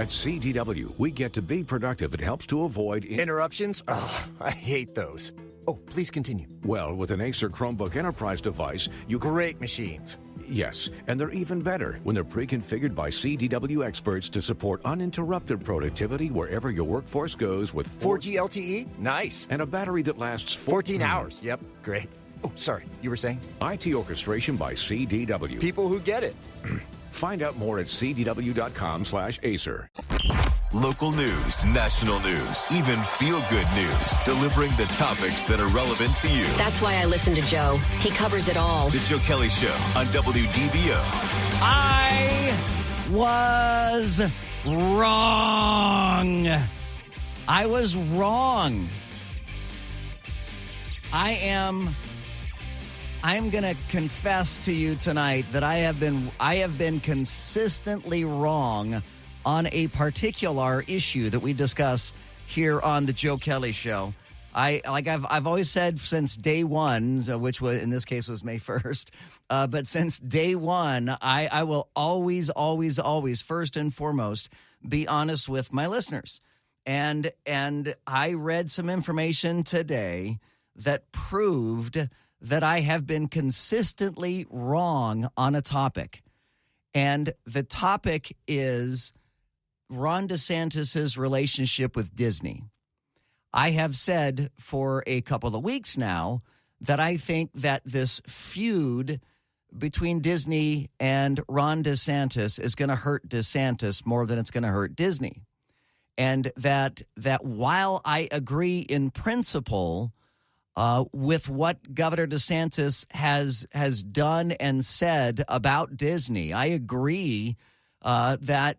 At CDW, we get to be productive. It helps to avoid interruptions. Oh, I hate those. Oh, please continue. Well, with an Acer Chromebook Enterprise device, you Great machines. Yes, and they're even better when they're pre-configured by CDW experts to support uninterrupted productivity wherever your workforce goes with 4G LTE? Nice. And a battery that lasts 14 hours. Yep, great. Oh, sorry, you were saying? IT orchestration by CDW. People who get it. Find out more at cdw.com/Acer. Local news, national news, even feel-good news, delivering the topics that are relevant to you. That's why I listen to Joe. He covers it all. The Joe Kelley Show on WDBO. I was wrong. I was wrong. I'm going to confess to you tonight that I have been consistently wrong on a particular issue that we discuss here on the Joe Kelley Show. I've always said since day one, which was in this case was May 1st, but since day one, I will always, first and foremost, be honest with my listeners. And I read some information today that proved that I have been consistently wrong on a topic. And the topic is Ron DeSantis' relationship with Disney. I have said for a couple of weeks now that I think that this feud between Disney and Ron DeSantis is going to hurt DeSantis more than it's going to hurt Disney. And that while I agree in principle with what Governor DeSantis has done and said about Disney, I agree that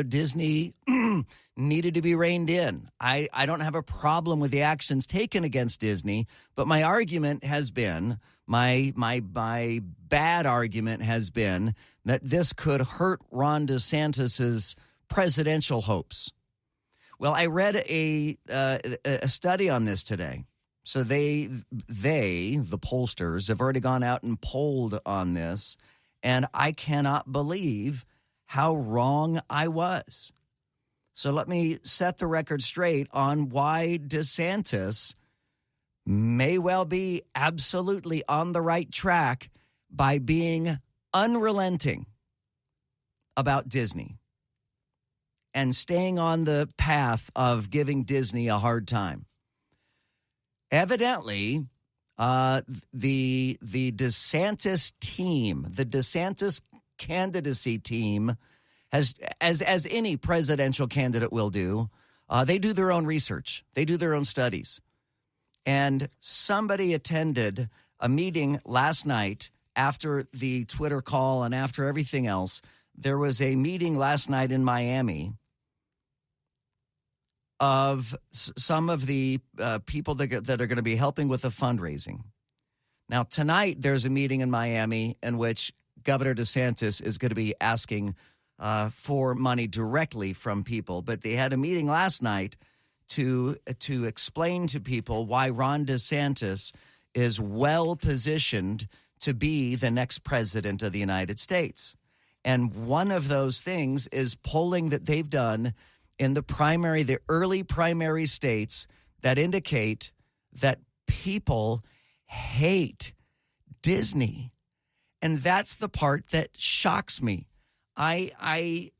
Disney needed to be reined in. I don't have a problem with the actions taken against Disney, but my argument has been, my bad argument has been that this could hurt Ron DeSantis's presidential hopes. Well, I read a study on this today. So the pollsters, have already gone out and polled on this, and I cannot believe how wrong I was. So let me set the record straight on why DeSantis may well be absolutely on the right track by being unrelenting about Disney and staying on the path of giving Disney a hard time. Evidently, the DeSantis team, the DeSantis candidacy team, has, as any presidential candidate will do, they do their own research. They do their own studies. And somebody attended a meeting last night after the Twitter call and after everything else. There was a meeting last night in Miami of some of the people that are going to be helping with the fundraising. Now, tonight, there's a meeting in Miami in which Governor DeSantis is going to be asking for money directly from people. But they had a meeting last night to explain to people why Ron DeSantis is well-positioned to be the next president of the United States. And one of those things is polling that they've done in the early primary states that indicate that people hate Disney. And that's the part that shocks me. I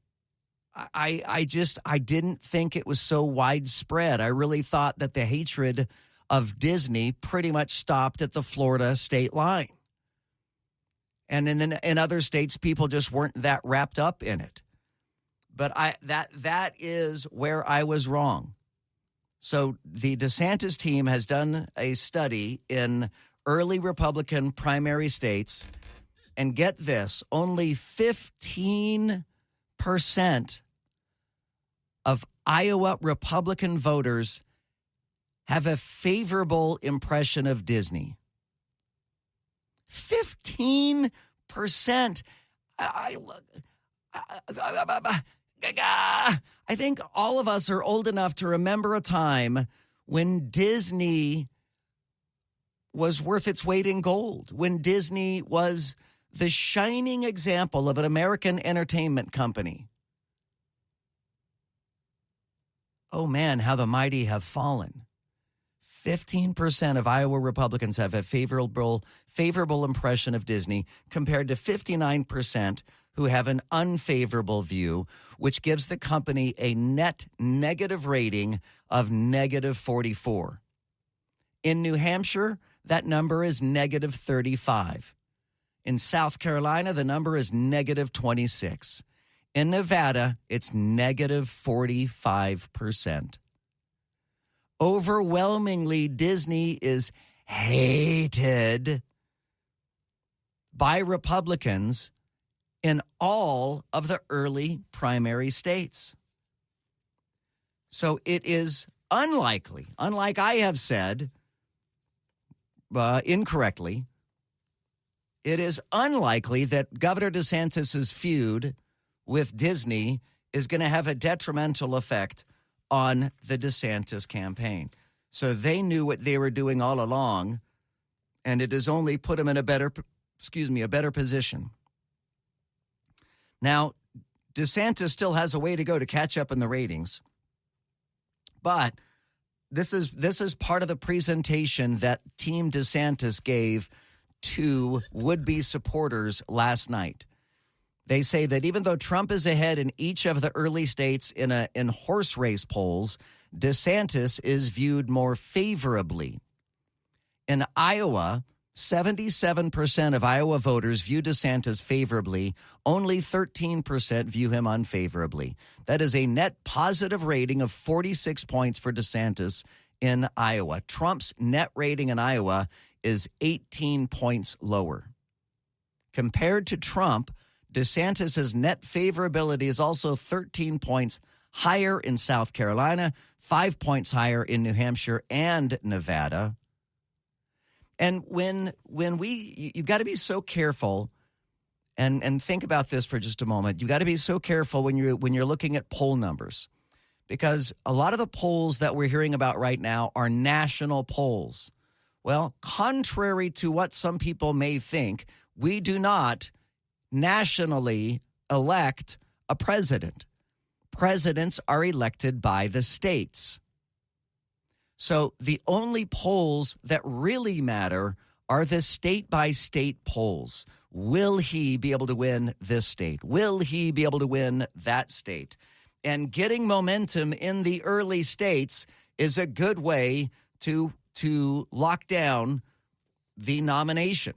didn't think it was so widespread. I really thought that the hatred of Disney pretty much stopped at the Florida state line. And in other states, people just weren't that wrapped up in it. But that is where I was wrong. So the DeSantis team has done a study in early Republican primary states, and get this, only 15% of Iowa Republican voters have a favorable impression of Disney. 15%. I think all of us are old enough to remember a time when Disney was worth its weight in gold, when Disney was the shining example of an American entertainment company. oh man, how the mighty have fallen. 15% of Iowa Republicans have a favorable impression of Disney compared to 59% who have an unfavorable view, which gives the company a net negative rating of negative 44. In New Hampshire, that number is negative 35. In South Carolina, the number is negative 26. In Nevada, it's negative 45%. Overwhelmingly, Disney is hated by Republicans in all of the early primary states. So it is unlikely, unlike I have said incorrectly, it is unlikely that Governor DeSantis' feud with Disney is going to have a detrimental effect on the DeSantis campaign. So they knew what they were doing all along, and it has only put them in a better position. Now, DeSantis still has a way to go to catch up in the ratings, but this is part of the presentation that Team DeSantis gave to would-be supporters last night. They say that even though Trump is ahead in each of the early states in horse race polls, DeSantis is viewed more favorably. In Iowa, 77% of Iowa voters view DeSantis favorably. Only 13% view him unfavorably. That is a net positive rating of 46 points for DeSantis in Iowa. Trump's net rating in Iowa is 18 points lower. Compared to Trump, DeSantis' net favorability is also 13 points higher in South Carolina, 5 points higher in New Hampshire and Nevada. And when you've got to be so careful, and think about this for just a moment. You've got to be so careful when you're looking at poll numbers, because a lot of the polls that we're hearing about right now are national polls. Well, contrary to what some people may think, we do not nationally elect a president. Presidents are elected by the states. So the only polls that really matter are the state-by-state polls. Will he be able to win this state? Will he be able to win that state? And getting momentum in the early states is a good way to lock down the nomination.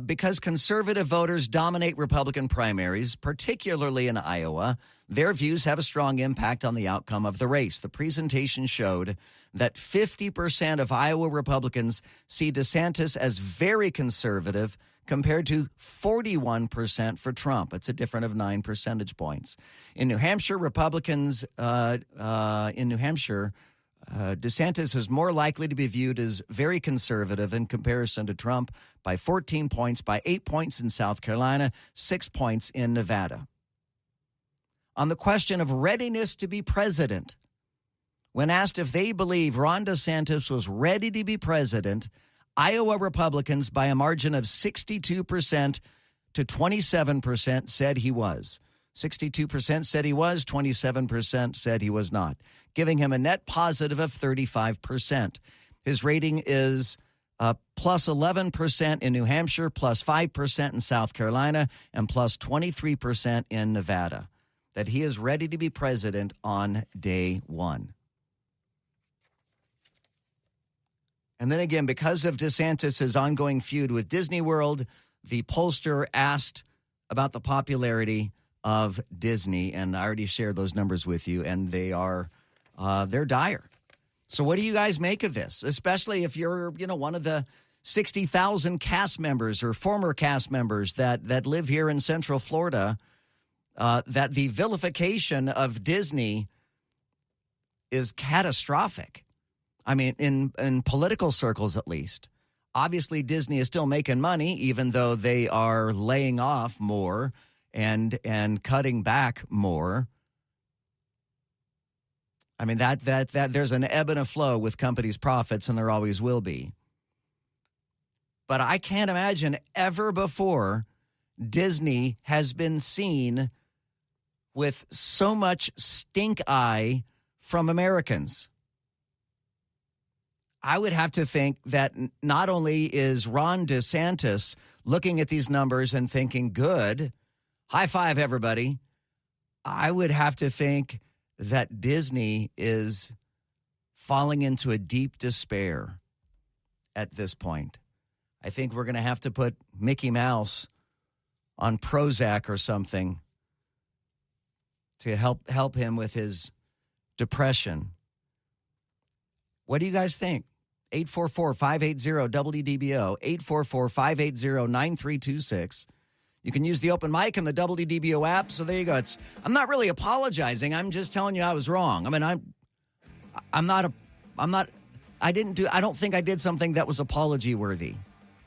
Because conservative voters dominate Republican primaries, particularly in Iowa, their views have a strong impact on the outcome of the race. The presentation showed that 50% of Iowa Republicans see DeSantis as very conservative compared to 41% for Trump. It's a difference of 9 percentage points. In New Hampshire, DeSantis is more likely to be viewed as very conservative in comparison to Trump by 14 points, by 8 points in South Carolina, 6 points in Nevada. On the question of readiness to be president, when asked if they believe Ron DeSantis was ready to be president, Iowa Republicans by a margin of 62% to 27% said he was. 62% said he was, 27% said he was not, giving him a net positive of 35%. His rating is plus 11% in New Hampshire, plus 5% in South Carolina, and plus 23% in Nevada, that he is ready to be president on day one. And then again, because of DeSantis' ongoing feud with Disney World, the pollster asked about the popularity of Disney, and I already shared those numbers with you, and they're dire. So what do you guys make of this, especially if you're, one of the 60,000 cast members or former cast members that live here in Central Florida, that the vilification of Disney is catastrophic. I mean, in political circles at least. Obviously, Disney is still making money, even though they are laying off more and cutting back more. I mean, that there's an ebb and a flow with companies' profits, and there always will be. But I can't imagine ever before Disney has been seen with so much stink eye from Americans. I would have to think that not only is Ron DeSantis looking at these numbers and thinking, good, high five, everybody. I would have to think that Disney is falling into a deep despair at this point. I think we're going to have to put Mickey Mouse on Prozac or something to help him with his depression. What do you guys think? 844-580-WDBO, 844-580-9326. You can use the open mic and the WDBO app. So there you go. I'm not really apologizing. I'm just telling you I was wrong. I mean, I don't think I did something that was apology worthy,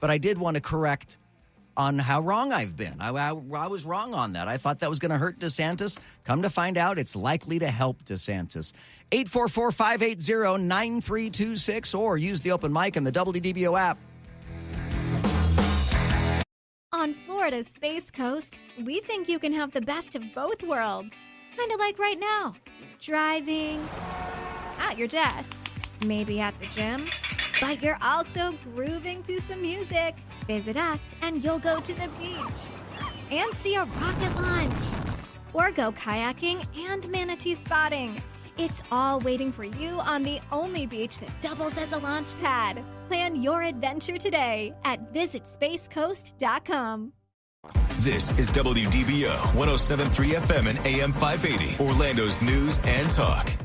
but I did want to correct on how wrong I've been. I was wrong on that. I thought that was going to hurt DeSantis. Come to find out, it's likely to help DeSantis. 844-580-9326 or use the open mic and the WDBO app. On Florida's Space Coast, we think you can have the best of both worlds. Kind of like right now. Driving, at your desk, maybe at the gym, but you're also grooving to some music. Visit us and you'll go to the beach and see a rocket launch. Or go kayaking and manatee spotting. It's all waiting for you on the only beach that doubles as a launch pad. Plan your adventure today at visitspacecoast.com. This is WDBO 107.3 FM and AM 580, Orlando's news and talk.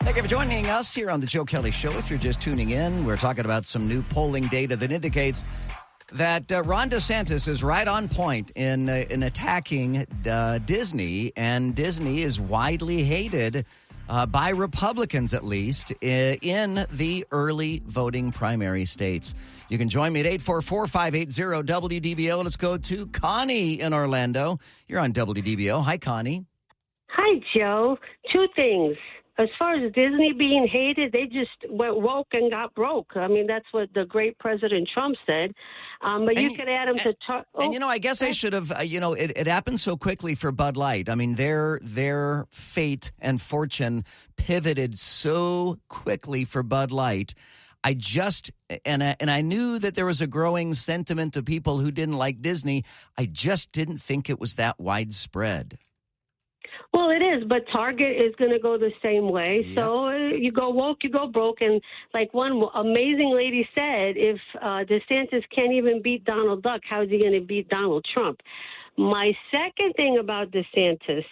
Thank you for joining us here on the Joe Kelley Show. If you're just tuning in, we're talking about some new polling data that indicates that Ron DeSantis is right on point in attacking Disney, and Disney is widely hated by Republicans, at least, in the early voting primary states. You can join me at 844-580-WDBO. Let's go to Connie in Orlando. You're on WDBO. Hi, Connie. Hi, Joe. Two things. As far as Disney being hated, they just went woke and got broke. I mean, that's what the great President Trump said. But you could add them to talk. And, I guess I should have, it happened so quickly for Bud Light. I mean, their fate and fortune pivoted so quickly for Bud Light. I knew that there was a growing sentiment of people who didn't like Disney. I just didn't think it was that widespread. Well, it is, but Target is going to go the same way. Yep. So you go woke, you go broke. And like one amazing lady said, if DeSantis can't even beat Donald Duck, how is he going to beat Donald Trump? My second thing about DeSantis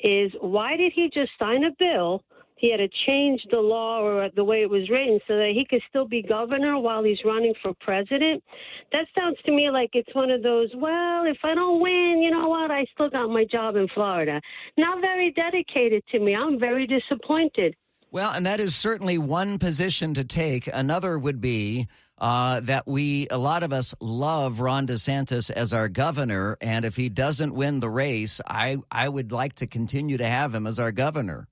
is, why did he just sign a bill? He had to change the law or the way it was written so that he could still be governor while he's running for president. That sounds to me like it's one of those, well, if I don't win, you know what, I still got my job in Florida. Not very dedicated to me. I'm very disappointed. Well, and that is certainly one position to take. Another would be that a lot of us love Ron DeSantis as our governor, and if he doesn't win the race, I would like to continue to have him as our governor.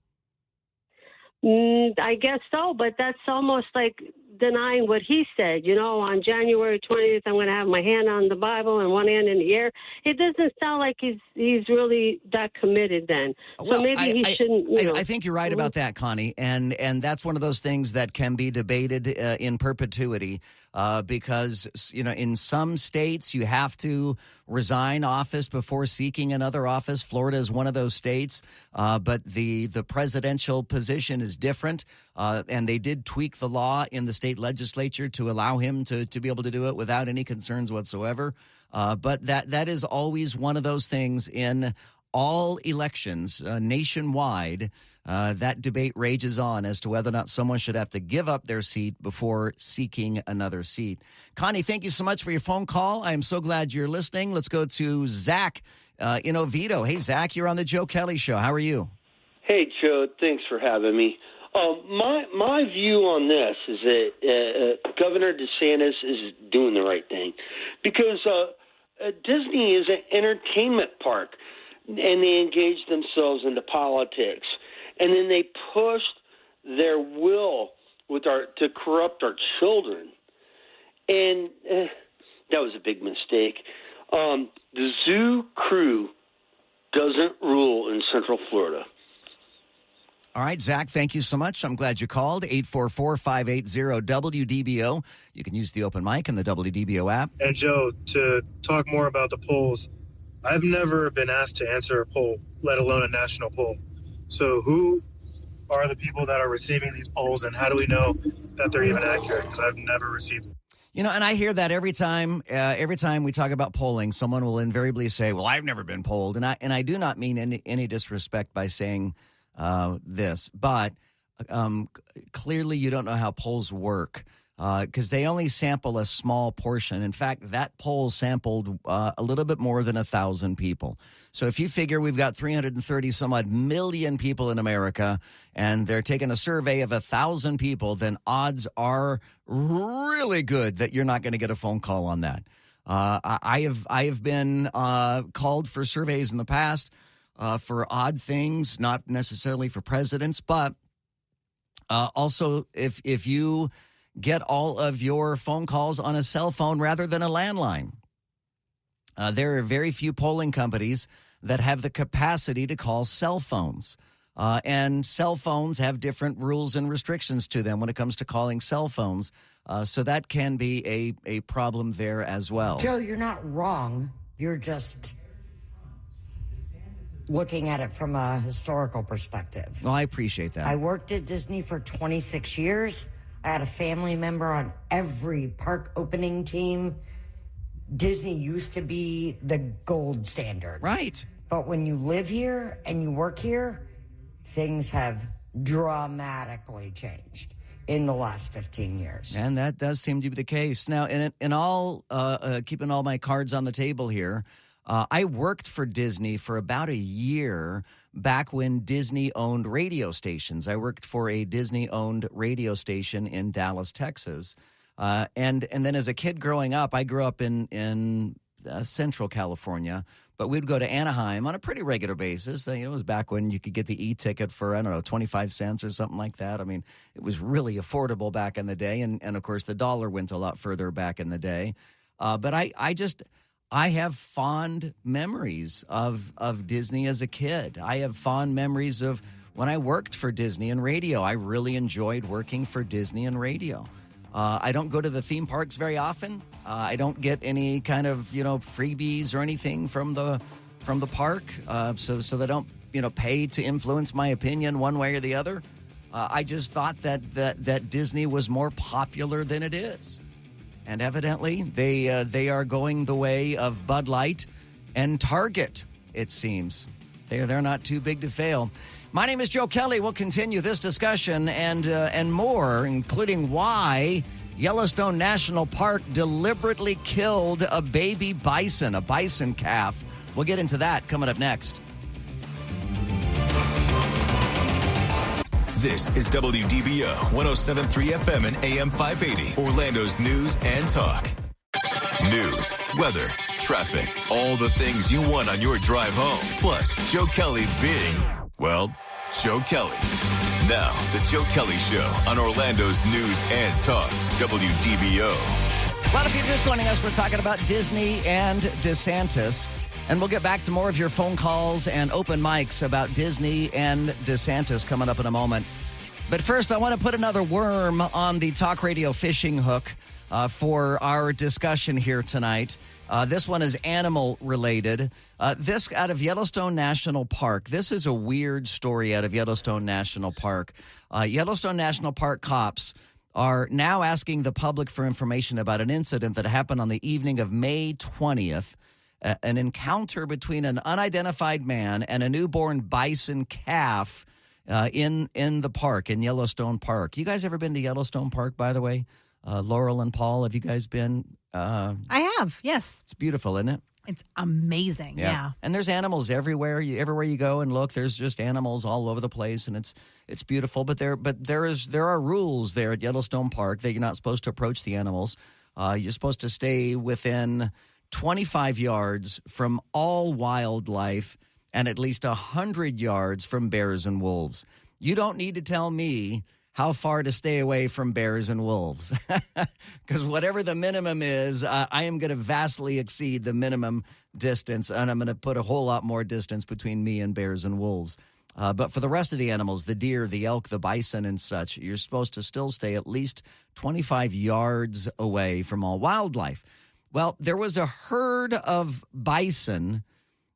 I guess so, but that's almost like denying what he said. On January 20th, I'm going to have my hand on the Bible and one hand in the air. It doesn't sound like he's really that committed then. So maybe he shouldn't. I think you're right about that, Connie, and that's one of those things that can be debated in perpetuity. Because, in some states you have to resign office before seeking another office. Florida is one of those states, but the presidential position is different, and they did tweak the law in the state legislature to allow him to be able to do it without any concerns whatsoever. But that is always one of those things in all elections nationwide. That debate rages on as to whether or not someone should have to give up their seat before seeking another seat. Connie, thank you so much for your phone call. I'm so glad you're listening. Let's go to Zach in Oviedo. Hey, Zach, you're on the Joe Kelley Show. How are you? Hey, Joe. Thanks for having me. My view on this is that Governor DeSantis is doing the right thing because Disney is an entertainment park, and they engage themselves into politics. And then they pushed their will to corrupt our children. And that was a big mistake. The zoo crew Central Florida. All right, Zach, thank you so much. I'm glad you called. 844-580-WDBO. You can use the open mic in the WDBO app. And, Joe, to talk more about the polls, I've never been asked to answer a poll, let alone a national poll. So who are the people that are receiving these polls, and how do we know that they're even accurate? Because I've never received them. You know, and I hear that every time we talk about polling, someone will invariably say, well, I've never been polled. And I do not mean any disrespect by saying this, but clearly you don't know how polls work because they only sample a small portion. In fact, that poll sampled a little bit more than 1,000 people. So if you figure we've got 330 some odd million people in America and they're taking a survey of 1,000 people, then odds are really good that you're not going to get a phone call on that. I have been called for surveys in the past for odd things, not necessarily for presidents, but also if you get all of your phone calls on a cell phone rather than a landline. There are very few polling companies that have the capacity to call cell phones. And cell phones have different rules and restrictions to them when it comes to calling cell phones. So that can be a problem there as well. Joe, you're not wrong. You're just looking at it from a historical perspective. Well, I appreciate that. I worked at Disney for 26 years. I had a family member on every park opening team. Disney used to be the gold standard. Right. But when you live here and you work here, things have dramatically changed in the last 15 years. And that does seem to be the case. Now, in all, keeping all my cards on the table here, I worked for Disney for about a year back when Disney owned radio stations. I worked for a Disney-owned radio station in Dallas, Texas. And then as a kid growing up, I grew up in Central California, but we'd go to Anaheim on a pretty regular basis. It was back when you could get the e-ticket for, 25 cents or something like that. I mean, it was really affordable back in the day. And of course, the dollar went a lot further back in the day. But I have fond memories of Disney as a kid. I have fond memories of when I worked for Disney and radio. I really enjoyed working for Disney and radio. I don't go to the theme parks very often. I don't get any kind of, freebies or anything from the park. So they don't, pay to influence my opinion one way or the other. I just thought that Disney was more popular than it is. And evidently, they are going the way of Bud Light and Target, it seems. They're not too big to fail. My name is Joe Kelley. We'll continue this discussion and more, including why Yellowstone National Park deliberately killed a baby bison, a bison calf. We'll get into that coming up next. This is WDBO 107.3 FM and AM 580, Orlando's news and talk. News, weather, traffic, all the things you want on your drive home. Plus, Joe Kelley being, well, Joe Kelley. Now, the Joe Kelley Show on Orlando's news and talk, WDBO. Well, if you're just joining us, we're talking about Disney and DeSantis. And we'll get back to more of your phone calls and open mics about Disney and DeSantis coming up in a moment. But first, I want to put another worm on the talk radio fishing hook for our discussion here tonight. This one is animal related. This out of Yellowstone National Park. This is a weird story out of Yellowstone National Park. Yellowstone National Park cops are now asking the public for information about an incident that happened on the evening of May 20th. An encounter between an unidentified man and a newborn bison calf in the park, in Yellowstone Park. You guys ever been to Yellowstone Park, by the way? Laurel and Paul, have you guys been? I have, yes. It's beautiful, isn't it? It's amazing, yeah. And there's animals everywhere. Everywhere you go and look, there's just animals all over the place, and it's beautiful. But there are rules there at Yellowstone Park that you're not supposed to approach the animals. You're supposed to stay within 25 yards from all wildlife and at least 100 yards from bears and wolves. You don't need to tell me how far to stay away from bears and wolves. Because whatever the minimum is, I am going to vastly exceed the minimum distance, and I'm going to put a whole lot more distance between me and bears and wolves. But for the rest of the animals, the deer, the elk, the bison, and such, you're supposed to still stay at least 25 yards away from all wildlife. Well, there was a herd of bison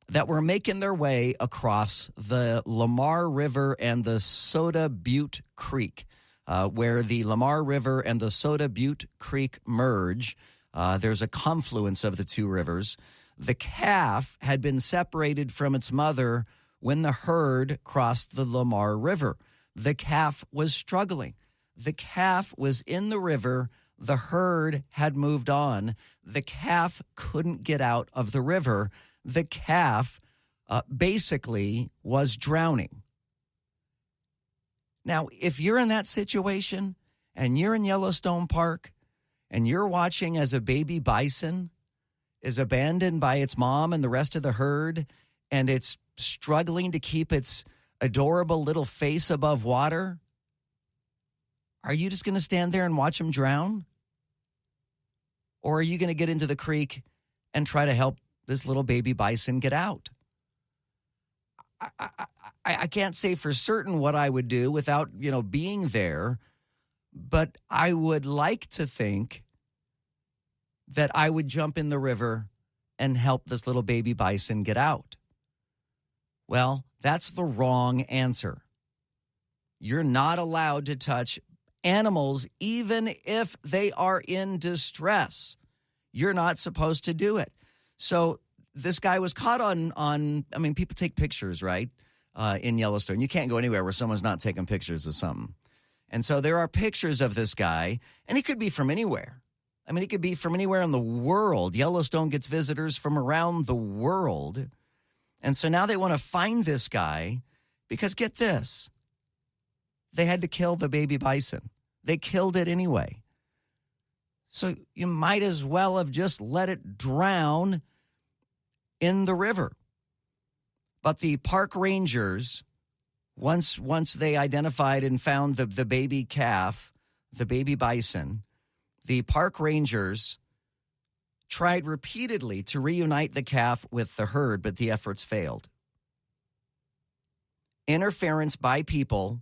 that were making their way across the Lamar River and the Soda Butte Creek, where the Lamar River and the Soda Butte Creek merge. There's a confluence of the two rivers. The calf had been separated from its mother when the herd crossed the Lamar River. The calf was struggling. The calf was in the river. The herd had moved on. The calf couldn't get out of the river. The calf basically was drowning. Now, if you're in that situation and you're in Yellowstone Park and you're watching as a baby bison is abandoned by its mom and the rest of the herd, and it's struggling to keep its adorable little face above water, are you just going to stand there and watch him drown? Or are you going to get into the creek and try to help this little baby bison get out? I can't say for certain what I would do without, being there, but I would like to think that I would jump in the river and help this little baby bison get out. Well, that's the wrong answer. You're not allowed to touch animals even if they are in distress. You're not supposed to do it. So this guy was caught on people take pictures, right, in Yellowstone. You can't go anywhere where someone's not taking pictures of something. And so there are pictures of this guy, and he could be from anywhere. He could be from anywhere in the world. Yellowstone gets visitors from around the world. And so now they want to find this guy because, get this, they had to kill the baby bison. They killed it anyway. So you might as well have just let it drown in the river. But the park rangers, once they identified and found the baby calf, the baby bison, the park rangers tried repeatedly to reunite the calf with the herd, but the efforts failed. Interference by people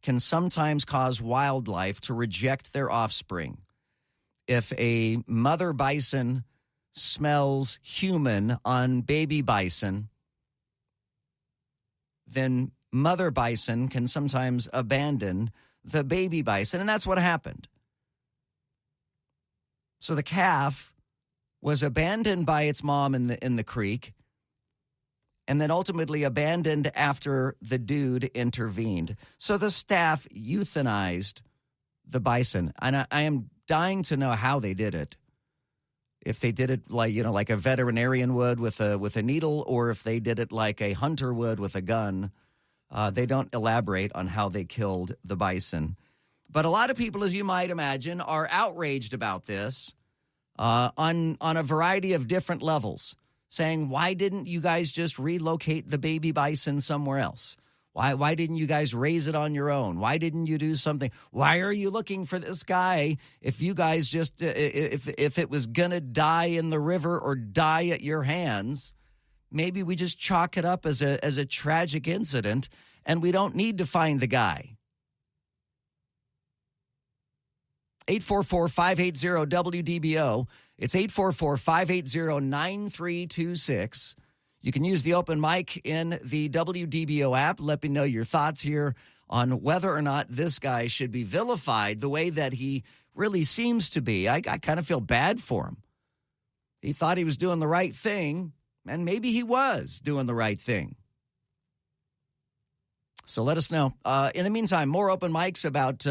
can sometimes cause wildlife to reject their offspring. If a mother bison smells human on baby bison, then mother bison can sometimes abandon the baby bison, and that's what happened. So the calf was abandoned by its mom in the creek, and then ultimately abandoned after the dude intervened. So the staff euthanized the bison, and I am dying to know how they did it. If they did it like a veterinarian would with a needle, or if they did it like a hunter would with a gun. They don't elaborate on how they killed the bison. But a lot of people, as you might imagine, are outraged about this on a variety of different levels, saying, why didn't you guys just relocate the baby bison somewhere else? Why didn't you guys raise it on your own? Why didn't you do something? Why are you looking for this guy if you guys just, if it was going to die in the river or die at your hands, maybe we just chalk it up as a tragic incident and we don't need to find the guy. 844-580-WDBO. It's 844-580-9326. You can use the open mic in the WDBO app. Let me know your thoughts here on whether or not this guy should be vilified the way that he really seems to be. I kind of feel bad for him. He thought he was doing the right thing, and maybe he was doing the right thing. So let us know. In the meantime, more open mics about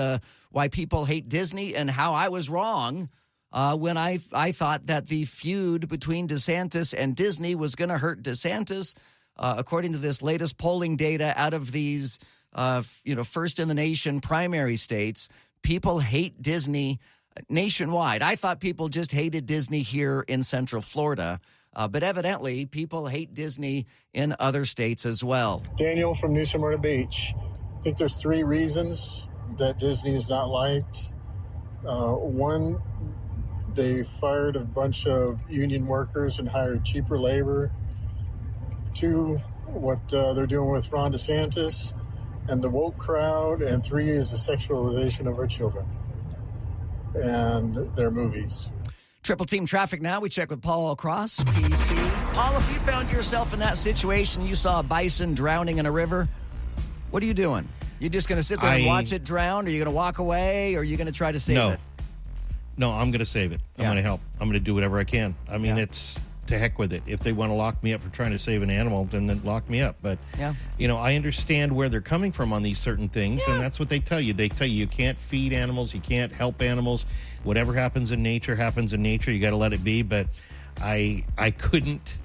why people hate Disney and how I was wrong when I thought that the feud between DeSantis and Disney was going to hurt DeSantis. According to this latest polling data out of these, first in the nation primary states, people hate Disney nationwide. I thought people just hated Disney here in Central Florida. But evidently, people hate Disney in other states as well. Daniel from New Smyrna Beach. I think there's 3 reasons that Disney is not liked. One, they fired a bunch of union workers and hired cheaper labor. Two, what they're doing with Ron DeSantis and the woke crowd. And three is the sexualization of our children and their movies. Triple Team Traffic now. We check with Paul Cross, PC. Paul, if you found yourself in that situation, you saw a bison drowning in a river, what are you doing? You just going to sit there and watch it drown? Or are you going to walk away? Or are you going to try to save it? No, I'm going to save it. I'm going to help. I'm going to do whatever I can. I mean, it's to heck with it. If they want to lock me up for trying to save an animal, then lock me up. But, I understand where they're coming from on these certain things, and that's what they tell you. They tell you can't feed animals, you can't help animals. Whatever happens in nature happens in nature. You got to let it be. But I couldn't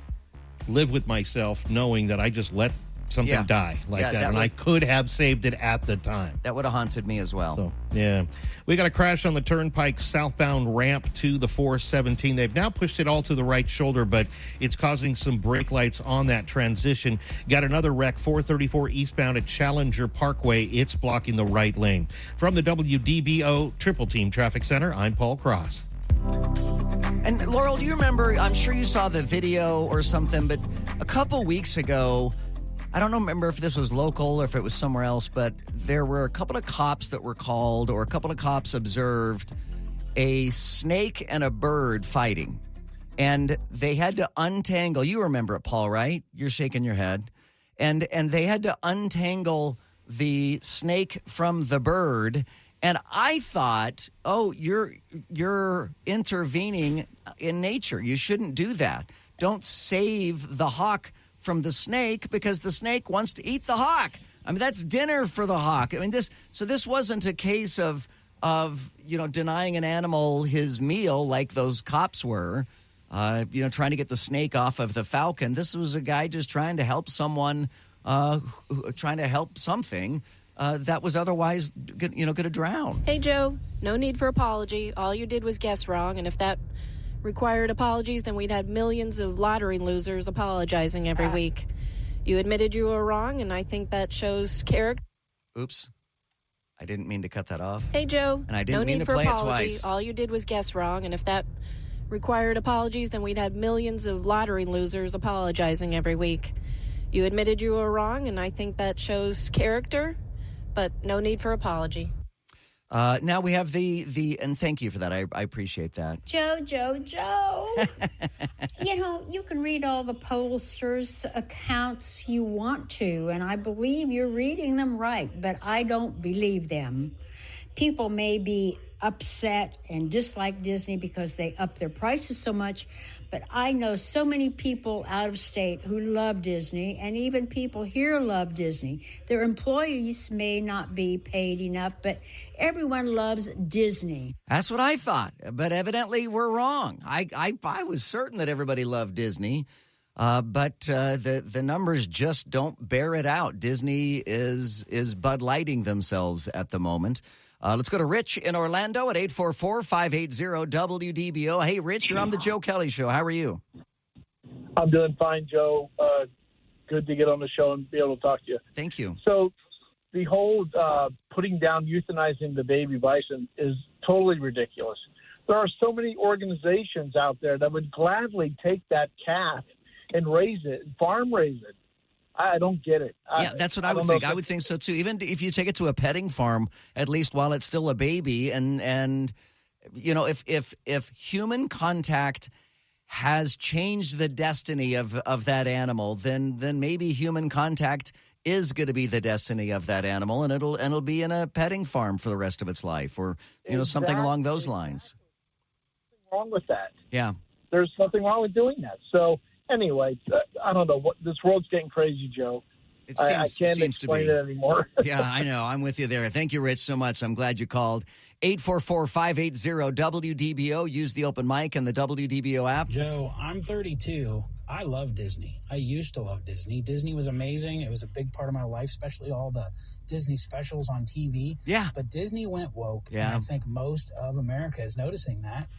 live with myself knowing that I just let something die like that. And I could have saved it at the time. That would have haunted me as well. So, we got a crash on the Turnpike southbound ramp to the 417. They've now pushed it all to the right shoulder, but it's causing some brake lights on that transition. Got another wreck, 434 eastbound at Challenger Parkway. It's blocking the right lane. From the WDBO Triple Team Traffic Center, I'm Paul Cross. And Laurel, do you remember, I'm sure you saw the video or something, but a couple weeks ago, I don't remember if this was local or if it was somewhere else, but there were a couple of cops that were called, or a couple of cops observed a snake and a bird fighting. And they had to untangle, you remember it, Paul, right? You're shaking your head. And they had to untangle the snake from the bird. And I thought, you're intervening in nature. You shouldn't do that. Don't save the hawk from the snake because the snake wants to eat the hawk. I mean, that's dinner for the hawk. I mean, this wasn't a case of denying an animal his meal like those cops were, trying to get the snake off of the falcon. This was a guy just trying to help someone, trying to help something that was otherwise, going to drown. Hey, Joe, no need for apology. All you did was guess wrong, and if that required apologies, then we'd have millions of lottery losers apologizing every week. You admitted you were wrong, and I think that shows character. Oops. I didn't mean to cut that off. Hey, Joe, and I didn't no mean need to for play apology. it twice. All you did was guess wrong, and if that required apologies, then we'd have millions of lottery losers apologizing every week. You admitted you were wrong, and I think that shows character, but no need for apology. Now we have the and thank you for that. I appreciate that. Joe. You can read all the pollsters' accounts you want to, and I believe you're reading them right, but I don't believe them. People may be upset and dislike Disney because they up their prices so much, but I know so many people out of state who love Disney, and even people here love Disney. Their employees may not be paid enough, but everyone loves Disney. That's what I thought, but evidently we're wrong. I was certain that everybody loved Disney, but the numbers just don't bear it out. Disney is Bud Lighting themselves at the moment. Let's go to Rich in Orlando at 844-580-WDBO. Hey, Rich, you're on the Joe Kelley Show. How are you? I'm doing fine, Joe. Good to get on the show and be able to talk to you. Thank you. So the whole putting down, euthanizing the baby bison is totally ridiculous. There are so many organizations out there that would gladly take that calf and raise it, farm raise it. I don't get it. Yeah, that's what I would think. I would think so, too. Even if you take it to a petting farm, at least while it's still a baby, and if human contact has changed the destiny of that animal, then maybe human contact is going to be the destiny of that animal, and it'll be in a petting farm for the rest of its life, or something along those lines. Nothing wrong with that. Yeah, there's nothing wrong with doing that. So. Anyway, I don't know. This world's getting crazy, Joe. I can't explain it anymore. Yeah, I know. I'm with you there. Thank you, Rich, so much. I'm glad you called. 844-580-WDBO. Use the open mic and the WDBO app. Joe, I'm 32. I love Disney. I used to love Disney. Disney was amazing. It was a big part of my life, especially all the Disney specials on TV. Yeah. But Disney went woke, yeah. And I think most of America is noticing that.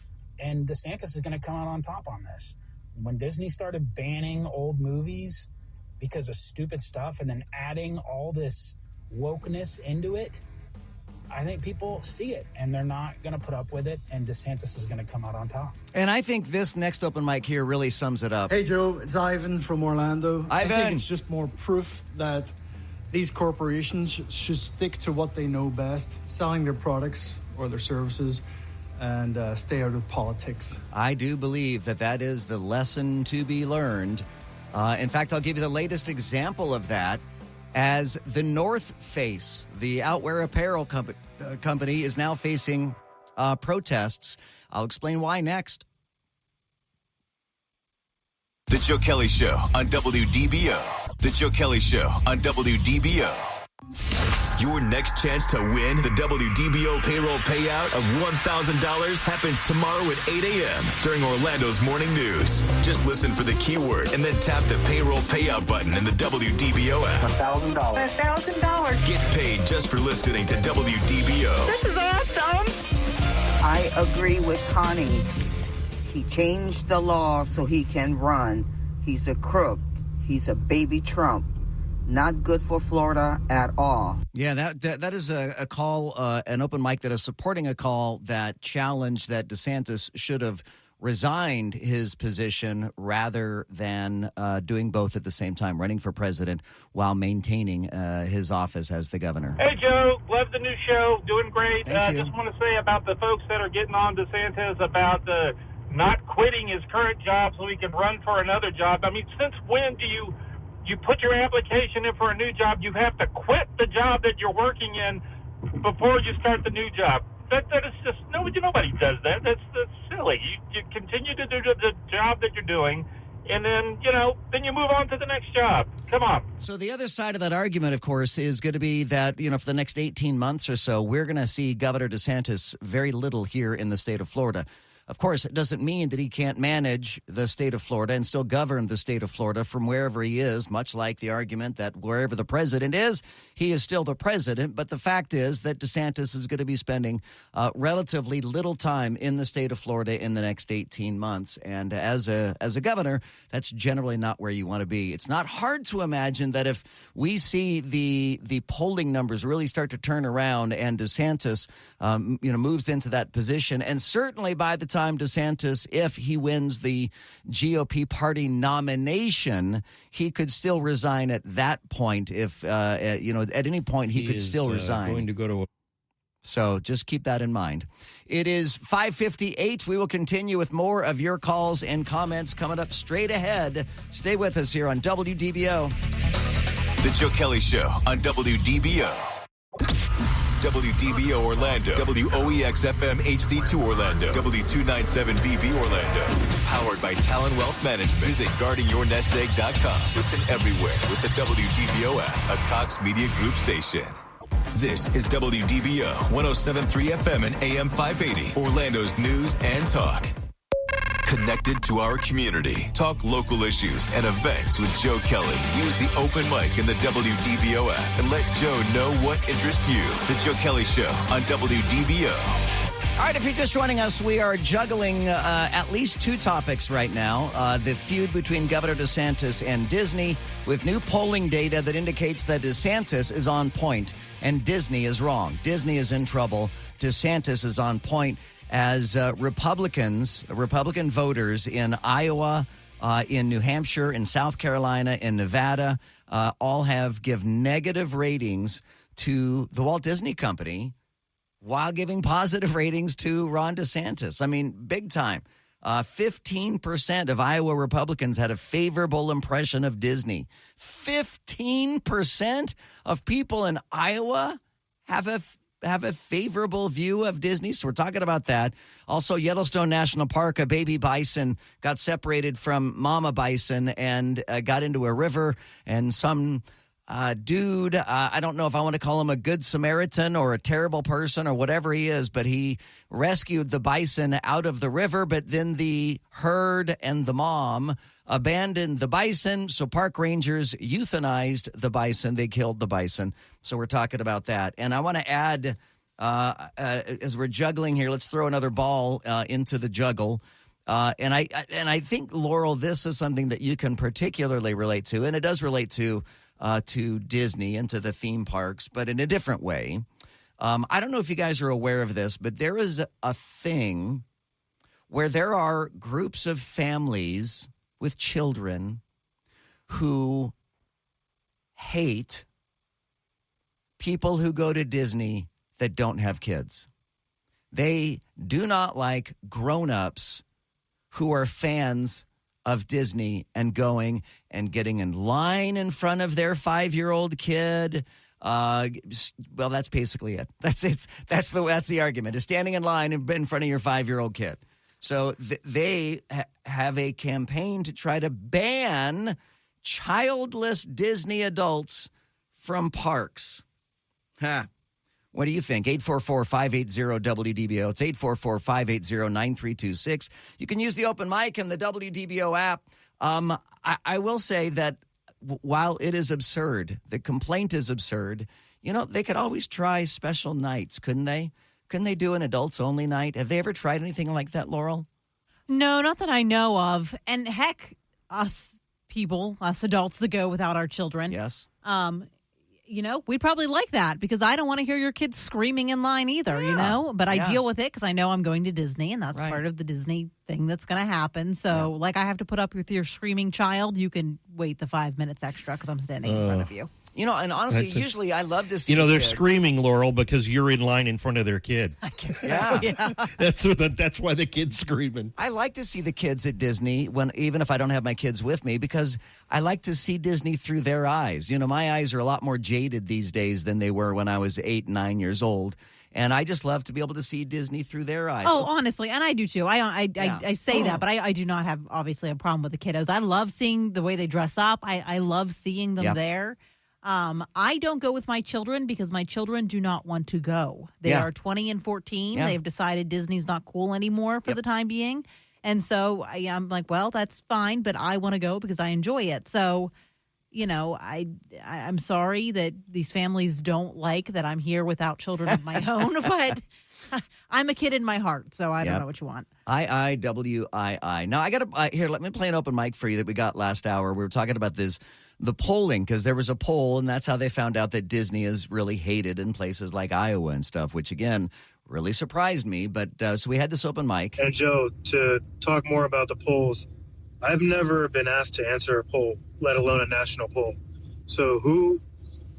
And DeSantis is going to come out on top on this. When Disney started banning old movies because of stupid stuff and then adding all this wokeness into it, I think people see it, and they're not going to put up with it, and DeSantis is going to come out on top. And I think this next open mic here really sums it up. Hey, Joe, it's Ivan from Orlando. Ivan. I think it's just more proof that these corporations should stick to what they know best, selling their products or their services, and stay out of politics. I do believe that is the lesson to be learned. In fact, I'll give you the latest example of that. As the North Face, the outwear apparel company, is now facing protests. I'll explain why next. The Joe Kelley Show on WDBO. The Joe Kelley Show on WDBO. Your next chance to win the WDBO payroll payout of $1,000 happens tomorrow at 8 a.m. during Orlando's morning news. Just listen for the keyword and then tap the payroll payout button in the WDBO app. $1,000. $1,000. Get paid just for listening to WDBO. This is awesome. I agree with Connie. He changed the law so he can run. He's a crook. He's a baby Trump. Not good for Florida at all. Yeah, that is a call, an open mic that is supporting a call that challenged that DeSantis should have resigned his position rather than doing both at the same time, running for president while maintaining his office as the governor. Hey, Joe. Love the new show. Doing great. Thank you. Just want to say about the folks that are getting on DeSantis about not quitting his current job so he can run for another job. I mean, since when do you put your application in for a new job, you have to quit the job that you're working in before you start the new job? That is just, nobody does that. That's silly. You continue to do the job that you're doing, and then you move on to the next job. Come on. So the other side of that argument, of course, is going to be that, for the next 18 months or so, we're going to see Governor DeSantis very little here in the state of Florida. Of course, it doesn't mean that he can't manage the state of Florida and still govern the state of Florida from wherever he is, much like the argument that wherever the president is, he is still the president. But the fact is that DeSantis is going to be spending relatively little time in the state of Florida in the next 18 months. And as a governor, that's generally not where you want to be. It's not hard to imagine that if we see the polling numbers really start to turn around and DeSantis moves into that position, and certainly by the time DeSantis, if he wins the GOP party nomination, he could still resign at that point. If at any point he could still resign. Going to go to. So just keep that in mind. It is 5:58. We will continue with more of your calls and comments coming up straight ahead. Stay with us here on WDBO. The Joe Kelley Show on WDBO. WDBO Orlando, WOEX FM HD2 Orlando, W297BB Orlando. Powered by Talon Wealth Management. Visit guardingyournestegg.com. Listen everywhere with the WDBO app, a Cox Media Group station. This is WDBO 107.3 FM and AM 580, Orlando's news and talk. Connected to our community. Talk local issues and events with Joe Kelley. Use the open mic in the WDBO app and let Joe know what interests you. The Joe Kelley Show on WDBO. All right, if you're just joining us, we are juggling at least two topics right now. The feud between Governor DeSantis and Disney, with new polling data that indicates that DeSantis is on point and Disney is wrong. Disney is in trouble. DeSantis is on point. As Republican voters in Iowa, in New Hampshire, in South Carolina, in Nevada, all give negative ratings to the Walt Disney Company while giving positive ratings to Ron DeSantis. I mean, big time. 15% of Iowa Republicans had a favorable impression of Disney. 15% of people in Iowa have a favorable view of Disney. So we're talking about that. Also, Yellowstone National Park, a baby bison got separated from mama bison and got into a river, and some dude, I don't know if I want to call him a good Samaritan or a terrible person or whatever he is, but he rescued the bison out of the river, but then the herd and the mom abandoned the bison, so park rangers euthanized the bison. They killed the bison. So we're talking about that. And I want to add, as we're juggling here, let's throw another ball into the juggle. And I think, Laurel, this is something that you can particularly relate to, and it does relate to Disney and to the theme parks, but in a different way. I don't know if you guys are aware of this, but there is a thing where there are groups of families with children who hate people who go to Disney that don't have kids. They do not like grown-ups who are fans of Disney and going and getting in line in front of their 5-year-old kid. Well, that's basically it. That's the argument, is standing in line in front of your 5-year-old kid. So they have a campaign to try to ban childless Disney adults from parks. What do you think? 844-580-WDBO. It's 844-580-9326. You can use the open mic and the WDBO app. I will say that while it is absurd, the complaint is absurd, they could always try special nights, couldn't they? Couldn't they do an adults-only night? Have they ever tried anything like that, Laurel? No, not that I know of. And heck, us adults that go without our children. Yes. We'd probably like that because I don't want to hear your kids screaming in line either, But I deal with it because I know I'm going to Disney, and that's part of the Disney thing that's going to happen. So, I have to put up with your screaming child. You can wait the 5 minutes extra because I'm standing in front of you. And honestly, usually I love to see they're kids screaming, Laurel, because you're in line in front of their kid. I guess so, yeah. That's why the kid's screaming. I like to see the kids at Disney, even if I don't have my kids with me, because I like to see Disney through their eyes. My eyes are a lot more jaded these days than they were when I was 8, 9 years old. And I just love to be able to see Disney through their eyes. Oh, honestly, and I do too. I say that, but I do not have, obviously, a problem with the kiddos. I love seeing the way they dress up. I love seeing them there. I don't go with my children because my children do not want to go. They are 20 and 14. Yeah. They've decided Disney's not cool anymore for the time being. And so I'm like, well, that's fine, but I want to go because I enjoy it. So, I'm sorry that these families don't like that I'm here without children of my own, but I'm a kid in my heart, so I don't know what you want. IIWII. Now, here, let me play an open mic for you that we got last hour. We were talking about the polling, because there was a poll, and that's how they found out that Disney is really hated in places like Iowa and stuff, which, again, really surprised me. But so we had this open mic. And, Joe, to talk more about the polls, I've never been asked to answer a poll, let alone a national poll. So who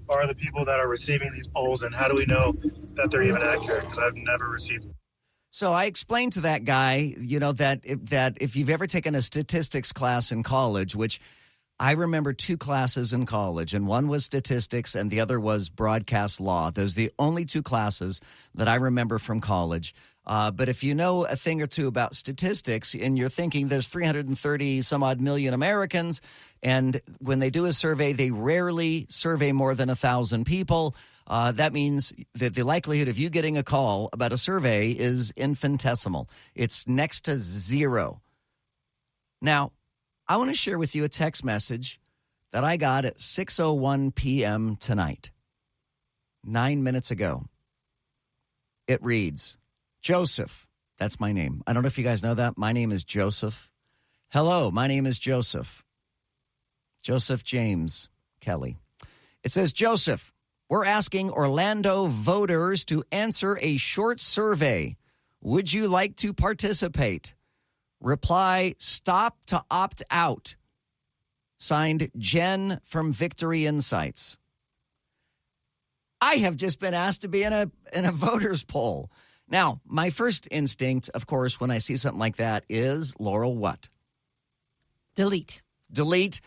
are the people that are receiving these polls, and how do we know that they're even accurate? Because I've never received them. So I explained to that guy, that if you've ever taken a statistics class in college, which I remember 2 classes in college, and one was statistics and the other was broadcast law. Those are the only 2 classes that I remember from college. But if you know a thing or two about statistics and you're thinking there's 330 some odd million Americans, and when they do a survey, they rarely survey more than 1,000 people. That means that the likelihood of you getting a call about a survey is infinitesimal. It's next to zero. Now, I want to share with you a text message that I got at 6:01 p.m. tonight, 9 minutes ago. It reads, Joseph, that's my name. I don't know if you guys know that. My name is Joseph. Hello, my name is Joseph. Joseph James Kelley. It says, Joseph, we're asking Orlando voters to answer a short survey. Would you like to participate? Reply, stop to opt out. Signed, Jen from Victory Insights. I have just been asked to be in a voters poll. Now, my first instinct, of course, when I see something like that is, Laurel, what? Delete,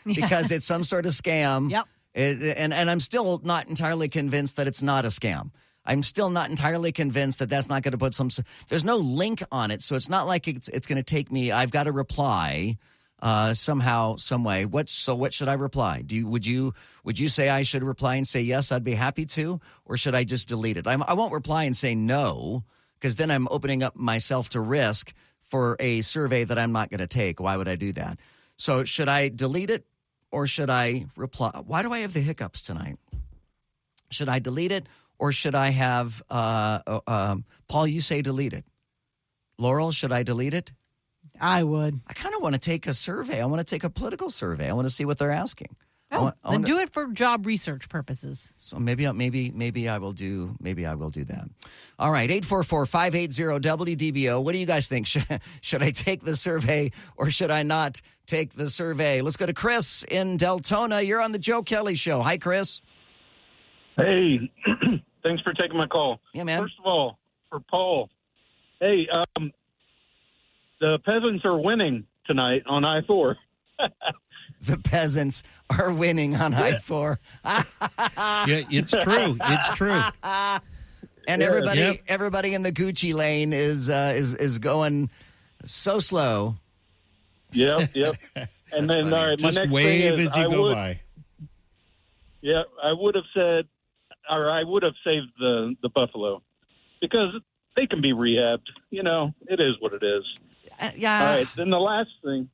because it's some sort of scam. Yep. And I'm still not entirely convinced that it's not a scam. I'm still not entirely convinced that that's not going to put there's no link on it, so it's not like it's going to take me. I've got to reply somehow, some way. What should I reply? Would you say I should reply and say yes, I'd be happy to, or should I just delete it? I won't reply and say no, because then I'm opening up myself to risk for a survey that I'm not going to take. Why would I do that? So should I delete it or should I reply? Why do I have the hiccups tonight? Should I delete it? Or should I have, Paul, you say delete it. Laurel, should I delete it? I would. I kind of want to take a survey. I want to take a political survey. I want to see what they're asking. Then do it for job research purposes. So maybe I will do that. All right, 844-580-WDBO. What do you guys think? Should I take the survey or should I not take the survey? Let's go to Chris in Deltona. You're on the Joe Kelley Show. Hi, Chris. Hey, thanks for taking my call. Yeah, man. First of all, for Paul, hey, the peasants are winning tonight on I-4. The peasants are winning on I-4. Yeah, it's true. It's true. And everybody in the Gucci lane is going so slow. Yep. And then, all right, my Just next wave thing is as you go by. Yeah, I would have saved the buffalo because they can be rehabbed. You know, it is what it is. Yeah. All right, then the last thing.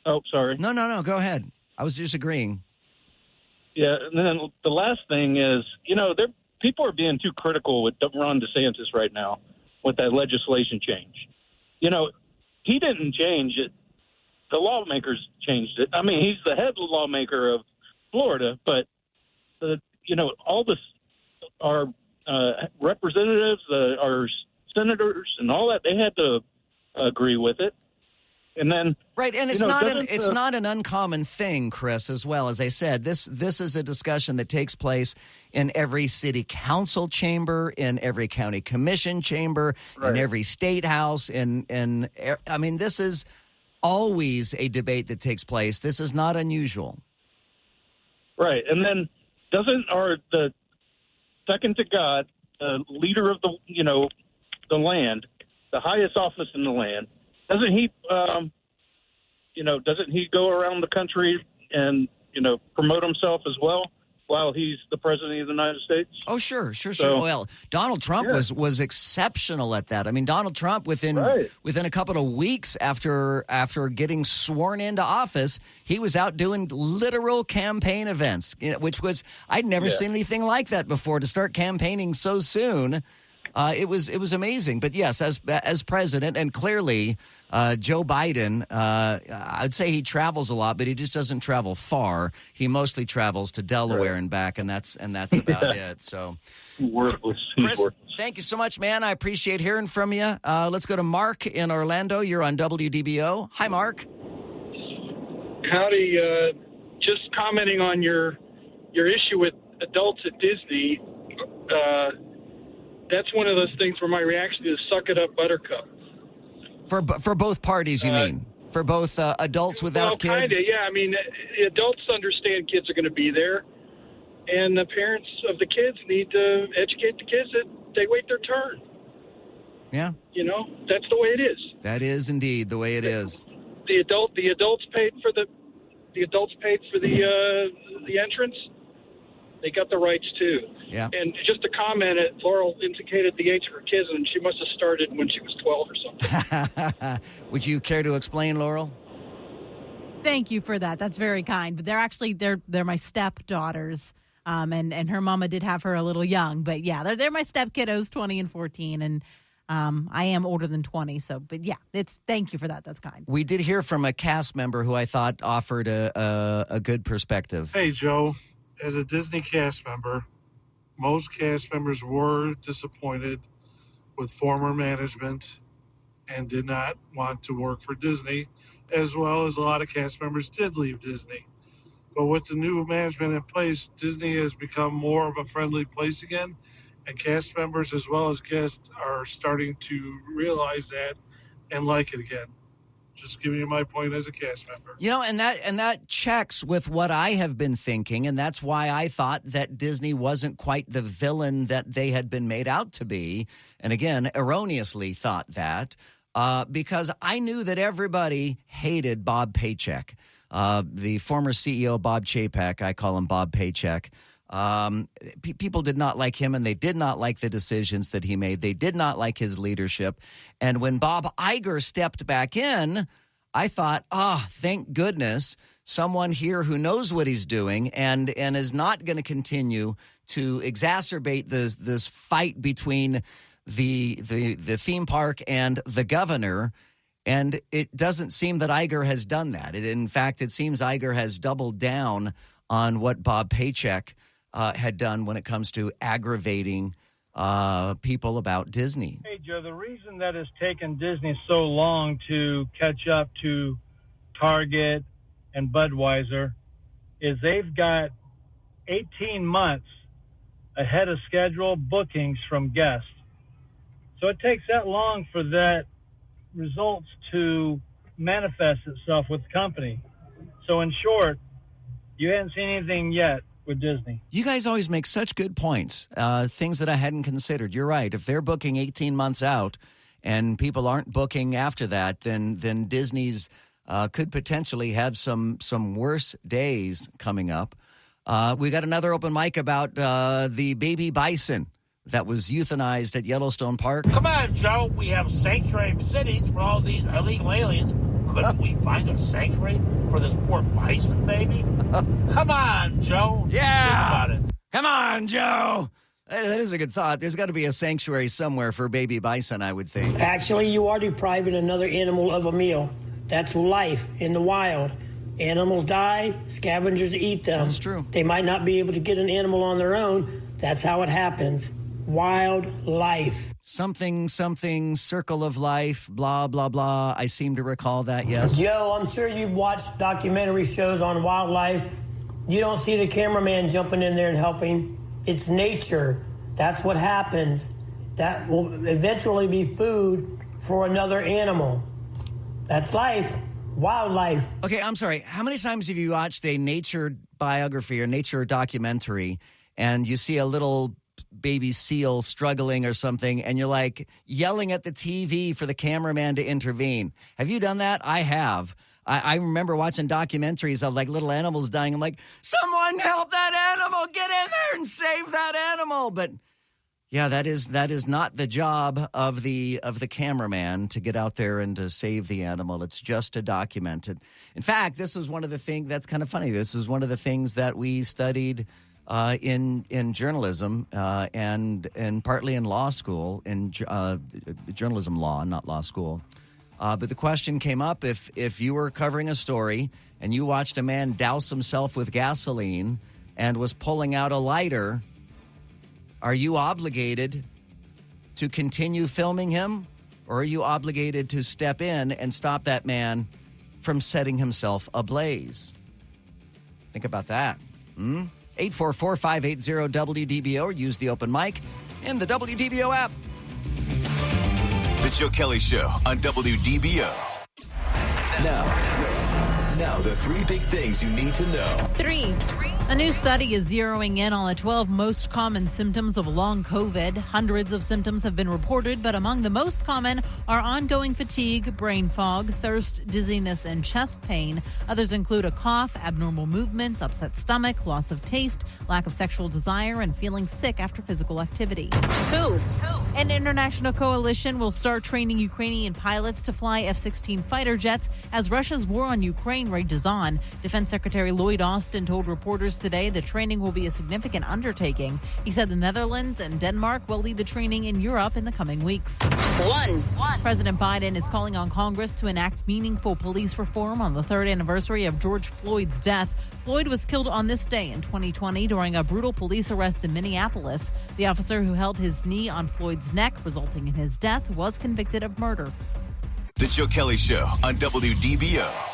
Oh, sorry. No. Go ahead. I was just agreeing. Yeah, and then the last thing is, people are being too critical with Ron DeSantis right now with that legislation change. He didn't change it. The lawmakers changed it. I mean, he's the head lawmaker of Florida, but all this, our representatives, our senators, and all that, they had to agree with it. And then right, and it's not an uncommon thing, Chris. As well as I said, this is a discussion that takes place in every city council chamber, in every county commission chamber, in every state house. I mean, this is always a debate that takes place. This is not unusual. Right, and then the second to God, the leader of the land, the highest office in the land. Doesn't he go around the country and, promote himself as well while he's the president of the United States? Oh, sure. So, Well, Donald Trump was exceptional at that. I mean, Donald Trump, within a couple of weeks after getting sworn into office, he was out doing literal campaign events, which was, I'd never seen anything like that before, to start campaigning so soon. It was amazing. But yes, as president, and clearly Joe Biden, I'd say he travels a lot, but he just doesn't travel far. He mostly travels to Delaware and back, and that's about it. So, worthless. Chris, thank you so much, man. I appreciate hearing from you. Let's go to Mark in Orlando. You're on WDBO. Hi, Mark. Howdy. Just commenting on your issue with adults at Disney. That's one of those things where my reaction is suck it up, buttercup. For both parties, you mean? For both adults without kids? Well, kind of, yeah. I mean, adults understand kids are going to be there, and the parents of the kids need to educate the kids that they wait their turn. Yeah. That's the way it is. That is indeed the way it is. The adults paid for the entrance. They got the rights too. Yeah. And just to comment, Laurel indicated the age of her kids, and she must have started when she was 12 or something. Would you care to explain, Laurel? Thank you for that. That's very kind. But they're my stepdaughters, and her mama did have her a little young. But yeah, they're my step kiddos, 20 and 14, and I am older than 20. So, but yeah, thank you for that. That's kind. We did hear from a cast member who I thought offered a good perspective. Hey, Joe. As a Disney cast member, most cast members were disappointed with former management and did not want to work for Disney, as well as a lot of cast members did leave Disney. But with the new management in place, Disney has become more of a friendly place again, and cast members as well as guests are starting to realize that and like it again. Just giving you my point as a cast member. And that checks with what I have been thinking, and that's why I thought that Disney wasn't quite the villain that they had been made out to be. And again, erroneously thought that because I knew that everybody hated Bob Paycheck, the former CEO Bob Chapek. I call him Bob Paycheck. People did not like him, and they did not like the decisions that he made. They did not like his leadership. And when Bob Iger stepped back in, I thought, thank goodness, someone here who knows what he's doing and is not going to continue to exacerbate this fight between the theme park and the governor. And it doesn't seem that Iger has done that. In fact, it seems Iger has doubled down on what Bob Paycheck had done when it comes to aggravating people about Disney. Hey, Joe, the reason that it's taken Disney so long to catch up to Target and Budweiser is they've got 18 months ahead of schedule bookings from guests. So it takes that long for that results to manifest itself with the company. So in short, you haven't seen anything yet with Disney. You guys always make such good points, things that I hadn't considered. You're right. If they're booking 18 months out and people aren't booking after that, then Disney's could potentially have some worse days coming up. We got another open mic about the baby bison that was euthanized at Yellowstone Park. Come on, Joe. We have sanctuary cities for all these illegal aliens. Couldn't we find a sanctuary for this poor bison baby? Come on, Joe. Yeah. Think about it. Come on, Joe. That is a good thought. There's got to be a sanctuary somewhere for baby bison, I would think. Actually, you are depriving another animal of a meal. That's life in the wild. Animals die, scavengers eat them. That's true. They might not be able to get an animal on their own. That's how it happens. Wild life. Something, circle of life, blah, blah, blah. I seem to recall that, yes. Joe, I'm sure you've watched documentary shows on wildlife. You don't see the cameraman jumping in there and helping. It's nature. That's what happens. That will eventually be food for another animal. That's life. Wildlife. Okay, I'm sorry. How many times have you watched a nature biography or nature documentary and you see a little baby seal struggling or something and you're like yelling at the TV for the cameraman to intervene? Have you done that? I have. I remember watching documentaries of like little animals dying. I'm like, someone help that animal, get in there and save that animal. But yeah, that is not the job of the cameraman to get out there and to save the animal. It's just to document it. In fact, this is one of the things that's kind of funny. This is one of the things that we studied in journalism and partly in law school, in journalism law, not law school. But the question came up, if you were covering a story and you watched a man douse himself with gasoline and was pulling out a lighter, are you obligated to continue filming him, or are you obligated to step in and stop that man from setting himself ablaze? Think about that. 844-580-WDBO, or use the open mic in the WDBO app. The Joe Kelley Show on WDBO. Now, the three big things you need to know. 3. A new study is zeroing in on the 12 most common symptoms of long COVID. Hundreds of symptoms have been reported, but among the most common are ongoing fatigue, brain fog, thirst, dizziness, and chest pain. Others include a cough, abnormal movements, upset stomach, loss of taste, lack of sexual desire, and feeling sick after physical activity. 2. An international coalition will start training Ukrainian pilots to fly F-16 fighter jets as Russia's war on Ukraine rages on. Defense Secretary Lloyd Austin told reporters today the training will be a significant undertaking. He said the Netherlands and Denmark will lead the training in Europe in the coming weeks. 1. President Biden is calling on Congress to enact meaningful police reform on the 3rd anniversary of George Floyd's death. Floyd was killed on this day in 2020 during a brutal police arrest in Minneapolis. The officer who held his knee on Floyd's neck, resulting in his death, was convicted of murder. The Joe Kelley Show on WDBO.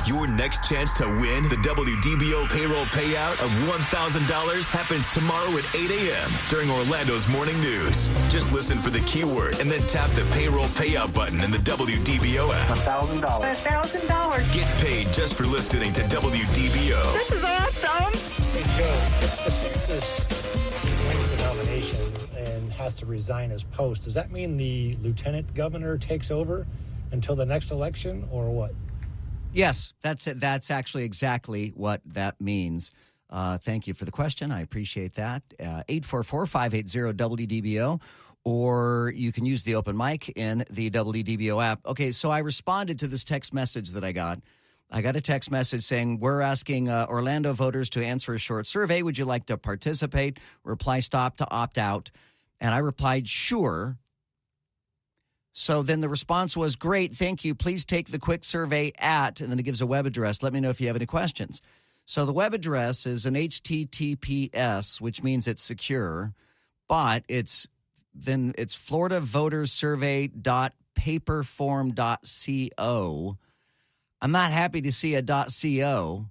Your next chance to win the WDBO payroll payout of $1,000 happens tomorrow at 8 a.m. during Orlando's morning news. Just listen for the keyword and then tap the payroll payout button in the WDBO app. $1,000. $1,000. Get paid just for listening to WDBO. This is awesome. Hey, Joe, if DeSantis wins the nomination and has to resign his post, does that mean the lieutenant governor takes over until the next election, or what? Yes, that's it. That's actually exactly what that means. Thank you for the question. I appreciate that. 844-580-WDBO, or you can use the open mic in the WDBO app. Okay, so I responded to this text message that I got. I got a text message saying, we're asking Orlando voters to answer a short survey. Would you like to participate? Reply stop to opt out. And I replied, sure. So then the response was, great, thank you. Please take the quick survey at, and then it gives a web address. Let me know if you have any questions. So the web address is an HTTPS, which means it's secure, but it's FloridaVotersSurvey.paperform.co. I'm not happy to see a .co.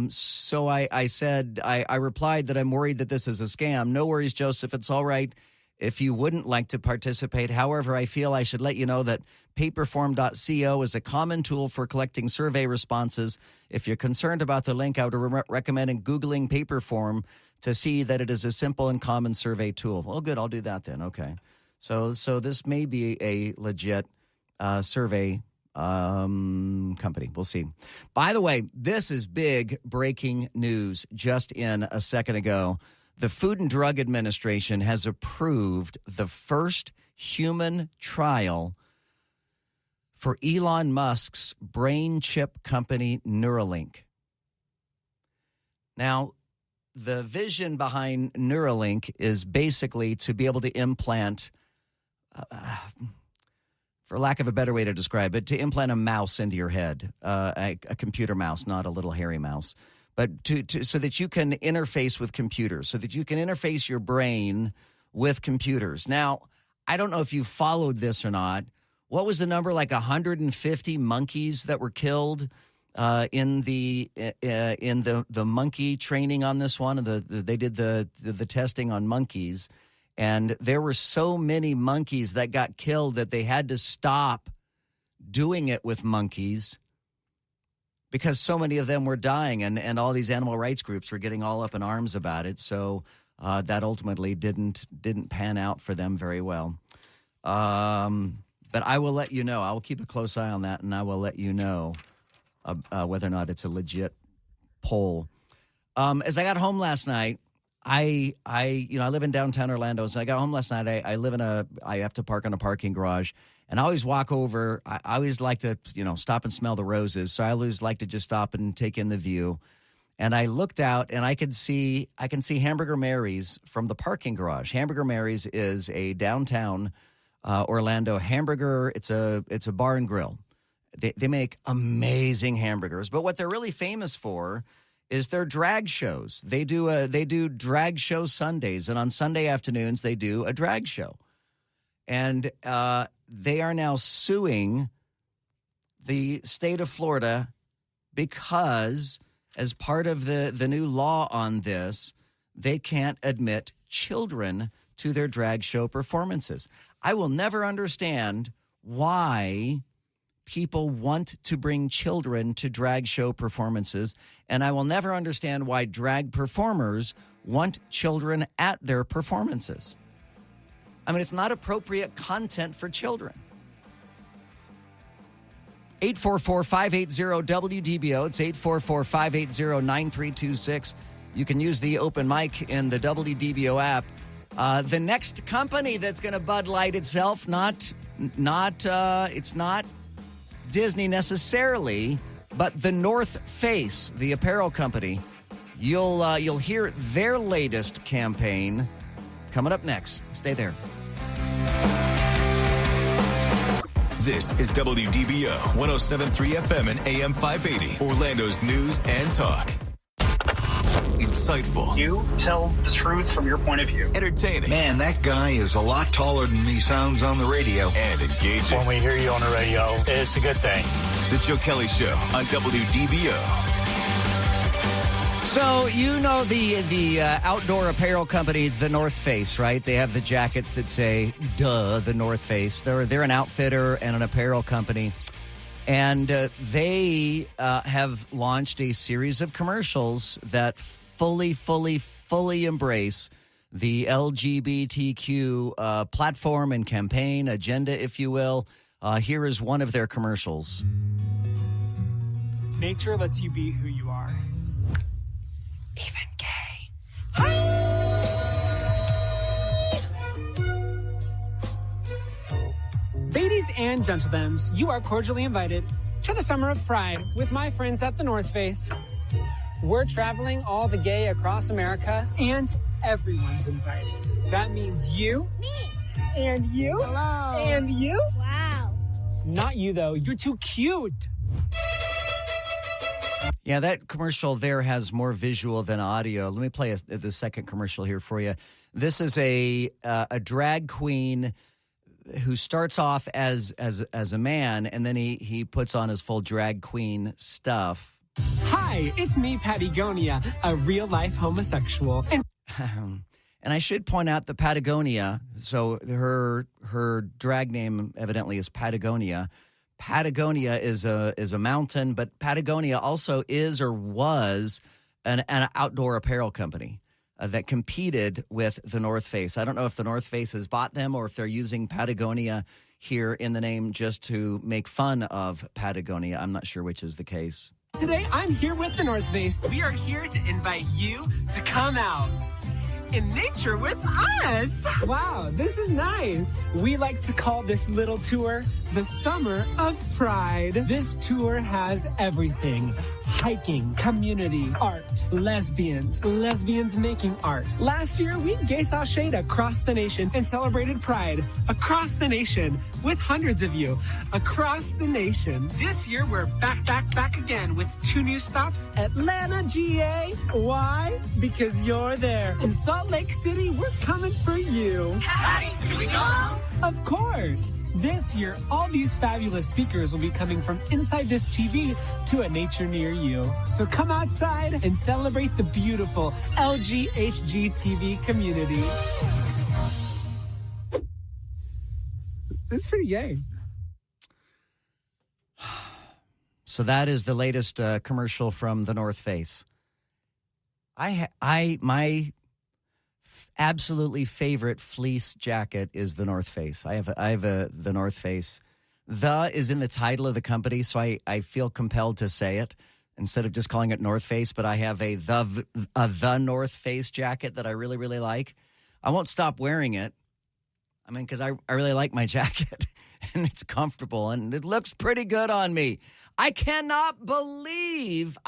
So I said, I replied that I'm worried that this is a scam. No worries, Joseph. It's all right if you wouldn't like to participate. However, I feel I should let you know that paperform.co is a common tool for collecting survey responses. If you're concerned about the link, I would recommend Googling Paperform to see that it is a simple and common survey tool. Well, good. I'll do that then. Okay. So this may be a legit survey company. We'll see. By the way, this is big breaking news just in a second ago. The Food and Drug Administration has approved the first human trial for Elon Musk's brain chip company, Neuralink. Now, the vision behind Neuralink is basically to be able to implant, for lack of a better way to describe it, to implant a mouse into your head, a computer mouse, not a little hairy mouse, but so that you can interface with computers, so that you can interface your brain with computers. Now, I don't know if you followed this or not. What was the number? Like 150 monkeys that were killed in the monkey training on this one. They did the testing on monkeys, and there were so many monkeys that got killed that they had to stop doing it with monkeys because so many of them were dying, and all these animal rights groups were getting all up in arms about it. So that ultimately didn't pan out for them very well. But I will let you know. I will keep a close eye on that, and I will let you know whether or not it's a legit poll. As I got home last night, I live in downtown Orlando. So I got home last night. I have to park on a parking garage, and I always walk over. I always like to, stop and smell the roses. So I always like to just stop and take in the view. And I looked out, and I can see Hamburger Mary's from the parking garage. Hamburger Mary's is a downtown Orlando hamburger. It's a bar and grill. They make amazing hamburgers, but what they're really famous for is their drag shows. They do drag show Sundays, and on Sunday afternoons they do a drag show. And they are now suing the state of Florida because, as part of the new law on this, they can't admit children to their drag show performances. I will never understand why people want to bring children to drag show performances, and I will never understand why drag performers want children at their performances. I mean, it's not appropriate content for children. 844-580-WDBO. It's 844-580-9326. You can use the open mic in the WDBO app. The next company that's going to Bud Light itself, it's not Disney necessarily, but the North Face, the apparel company. You'll hear their latest campaign coming up next. Stay there. This is WDBO 107.3 FM and AM 580, Orlando's news and talk. Insightful. You tell the truth from your point of view. Entertaining. Man, that guy is a lot taller than he sounds on the radio. And engaging. When we hear you on the radio, it's a good thing. The Joe Kelley Show on WDBO. So you know the outdoor apparel company, the North Face, right? They have the jackets that say, duh, the North Face. They're an outfitter and an apparel company. And they have launched a series of commercials that fully embrace the LGBTQ platform and campaign agenda, if you will. Here is one of their commercials. Nature lets you be who you are. Even gay. Ladies and gentlemen, you are cordially invited to the Summer of Pride with my friends at the North Face. We're traveling all the gay across America, and everyone's invited. That means you. Me. And you. Hello. And you. Wow. Not you, though. You're too cute. Yeah, that commercial there has more visual than audio. Let me play the second commercial here for you. This is a drag queen who starts off as a man, and then he puts on his full drag queen stuff. Hi, it's me, Patagonia, a real-life homosexual. And I should point out that Patagonia, so her drag name evidently is Patagonia. Patagonia is a mountain, but Patagonia also is or was an outdoor apparel company that competed with the North Face. I don't know if the North Face has bought them or if they're using Patagonia here in the name just to make fun of Patagonia. I'm not sure which is the case. Today, I'm here with the North Face. We are here to invite you to come out in nature with us. Wow, this is nice. We like to call this little tour the Summer of Pride. This tour has everything. Hiking, community, art, lesbians making art. Last year, we gay sashayed across the nation and celebrated Pride across the nation with hundreds of you across the nation. This year, we're back again with 2 new stops, Atlanta, GA. Why? Because you're there. In Salt Lake City, we're coming for you. Hi, here we go. Of course. This year, all these fabulous speakers will be coming from inside this TV to a nature near you. So come outside and celebrate the beautiful LGHG-TV community. That's pretty gay. So that is the latest commercial from the North Face. My absolutely favorite fleece jacket is the North Face. I have the North Face. The is in the title of the company, so I feel compelled to say it instead of just calling it North Face. But I have a the North Face jacket that I really, really like. I won't stop wearing it. I mean, because I really like my jacket and it's comfortable and it looks pretty good on me. I cannot believe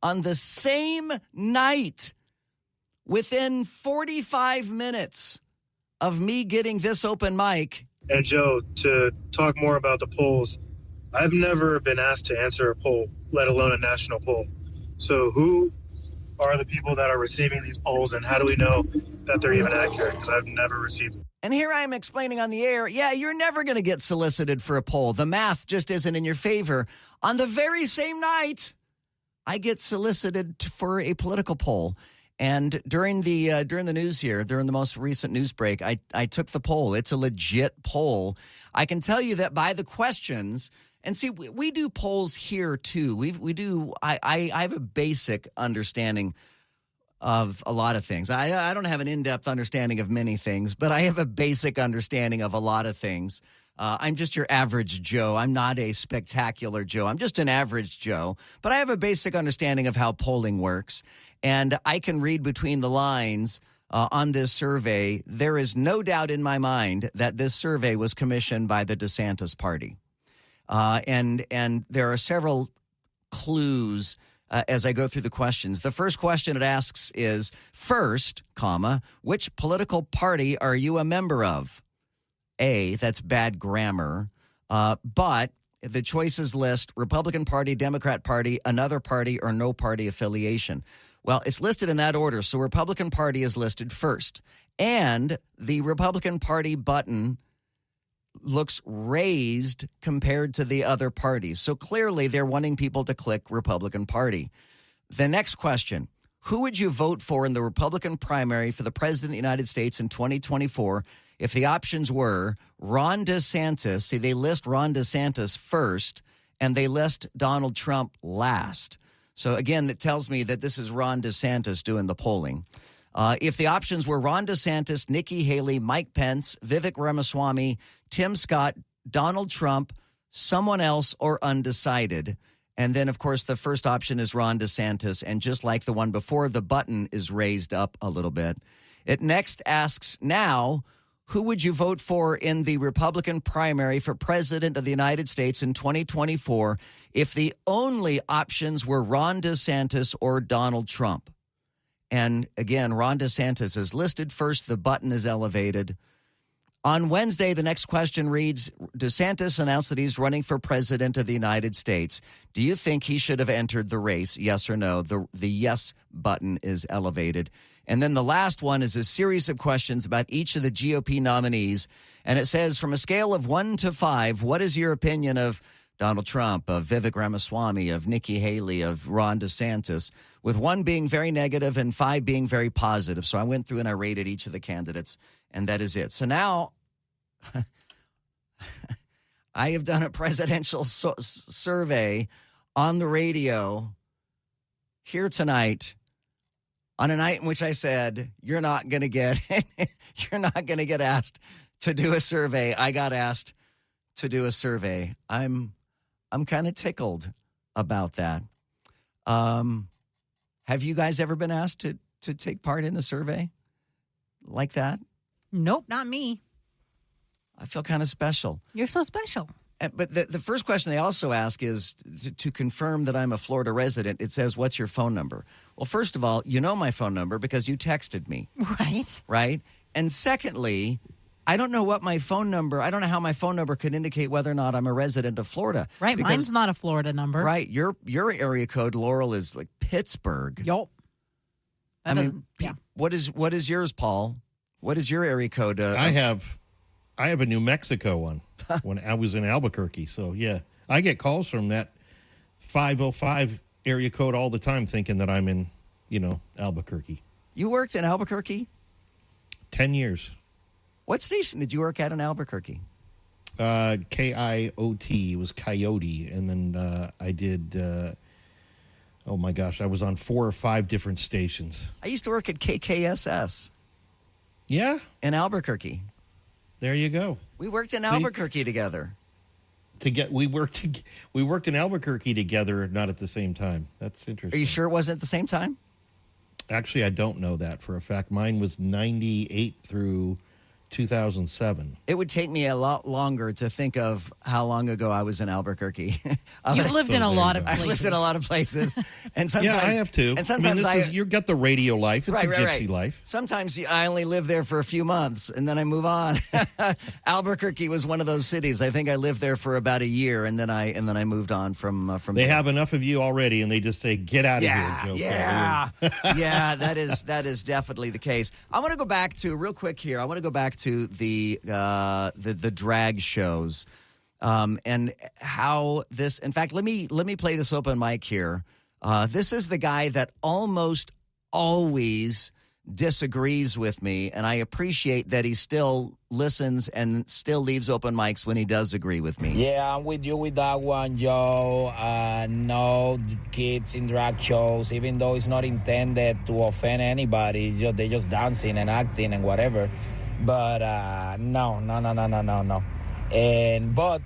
on the same night, within 45 minutes of me getting this open mic. And Joe, to talk more about the polls, I've never been asked to answer a poll, let alone a national poll. So who are the people that are receiving these polls, and how do we know that they're even accurate? Because I've never received them. And here I am explaining on the air, yeah, you're never going to get solicited for a poll. The math just isn't in your favor. On the very same night, I get solicited for a political poll. And during the news here, during the most recent news break, I took the poll. It's a legit poll. I can tell you that by the questions, and see, we do polls here too. I have a basic understanding of a lot of things. I don't have an in-depth understanding of many things, but I have a basic understanding of a lot of things. I'm just your average Joe. I'm not a spectacular Joe. I'm just an average Joe. But I have a basic understanding of how polling works. And I can read between the lines on this survey. There is no doubt in my mind that this survey was commissioned by the DeSantis party. And there are several clues as I go through the questions. The first question it asks is, first, comma, which political party are you a member of? A, that's bad grammar, but the choices list Republican Party, Democrat Party, another party, or no party affiliation. Well, it's listed in that order, so Republican Party is listed first. And the Republican Party button looks raised compared to the other parties. So clearly they're wanting people to click Republican Party. The next question, who would you vote for in the Republican primary for the President of the United States in 2024 if the options were Ron DeSantis? See, they list Ron DeSantis first, and they list Donald Trump last. So, again, that tells me that this is Ron DeSantis doing the polling. If the options were Ron DeSantis, Nikki Haley, Mike Pence, Vivek Ramaswamy, Tim Scott, Donald Trump, someone else, or undecided. And then, of course, the first option is Ron DeSantis. And just like the one before, the button is raised up a little bit. It next asks, now, who would you vote for in the Republican primary for President of the United States in 2024 if the only options were Ron DeSantis or Donald Trump? And again, Ron DeSantis is listed first. The button is elevated. On Wednesday, the next question reads, DeSantis announced that he's running for president of the United States. Do you think he should have entered the race? Yes or no? The yes button is elevated. And then the last one is a series of questions about each of the GOP nominees. And it says, from a scale of 1 to 5, what is your opinion of Donald Trump, of Vivek Ramaswamy, of Nikki Haley, of Ron DeSantis, with 1 being very negative and 5 being very positive? So I went through and I rated each of the candidates, and that is it. So now I have done a presidential survey on the radio here tonight on a night in which I said, you're not going to get asked to do a survey. I got asked to do a survey. I'm kind of tickled about that. Have you guys ever been asked to take part in a survey like that? Nope, not me. I feel kind of special. You're so special. But the first question they also ask is to confirm that I'm a Florida resident. It says, what's your phone number? Well, first of all, you know my phone number because you texted me. Right. Right? And secondly, I don't know what my phone number, I don't know how my phone number could indicate whether or not I'm a resident of Florida. Right, because, mine's not a Florida number. Right, your area code, Laurel, is like Pittsburgh. Yup. I mean, what is yours, Paul? What is your area code? I have a New Mexico one when I was in Albuquerque. So, yeah, I get calls from that 505 area code all the time thinking that I'm in, Albuquerque. You worked in Albuquerque? 10 years. What station did you work at in Albuquerque? KIOT. It was Coyote. And then I did, oh, my gosh, I was on 4 or 5 different stations. I used to work at KKSS. Yeah? In Albuquerque. There you go. We worked in Albuquerque together. We worked in Albuquerque together, not at the same time. That's interesting. Are you sure it wasn't at the same time? Actually, I don't know that for a fact. Mine was 98 through 2007. It would take me a lot longer to think of how long ago I was in Albuquerque. You've lived in a lot of places. I've lived in a lot of places. And sometimes, yeah, I have too. And sometimes you've got the radio life. It's a gypsy life. Sometimes I only live there for a few months and then I move on. Albuquerque was one of those cities. I think I lived there for about a year and then I moved on from They there. have enough of you already and they just say, get out of here, Joe. Yeah. Yeah, that is definitely the case. I want to go back to real quick here. I want to go back to the drag shows and how this. In fact, let me play this open mic here. This is the guy that almost always disagrees with me, and I appreciate that he still listens and still leaves open mics when he does agree with me. Yeah, I'm with you with that one, Joe. No kids in drag shows, even though it's not intended to offend anybody. They're just dancing and acting and whatever. But no. And but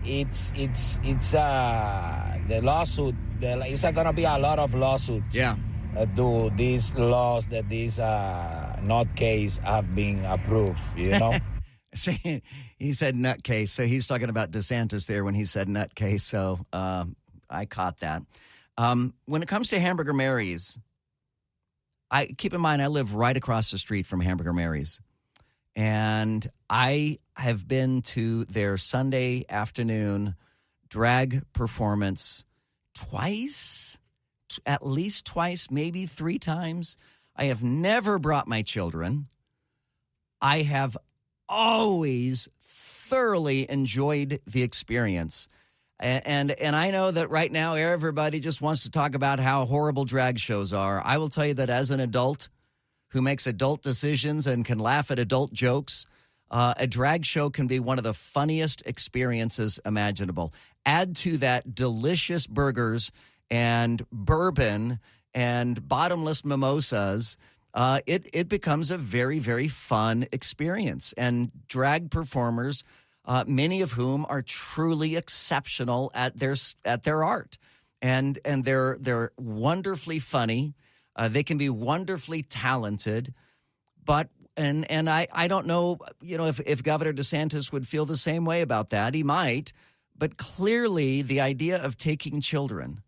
it's the lawsuit. It's gonna be a lot of lawsuits. Yeah. Do these laws that these nutcase have been approved? See, he said nutcase, so he's talking about DeSantis there when he said nutcase. So I caught that. When it comes to Hamburger Mary's, keep in mind I live right across the street from Hamburger Mary's, and I have been to their Sunday afternoon drag performance twice. At least twice, maybe 3 times. I have never brought my children. I have always thoroughly enjoyed the experience. And I know that right now everybody just wants to talk about how horrible drag shows are. I will tell you that as an adult who makes adult decisions and can laugh at adult jokes, a drag show can be one of the funniest experiences imaginable. Add to that delicious burgers and bourbon and bottomless mimosas, it becomes a very, very fun experience. And drag performers, many of whom are truly exceptional at their art, and they're wonderfully funny. They can be wonderfully talented, but and I don't know, if Governor DeSantis would feel the same way about that. He might, but clearly the idea of taking children.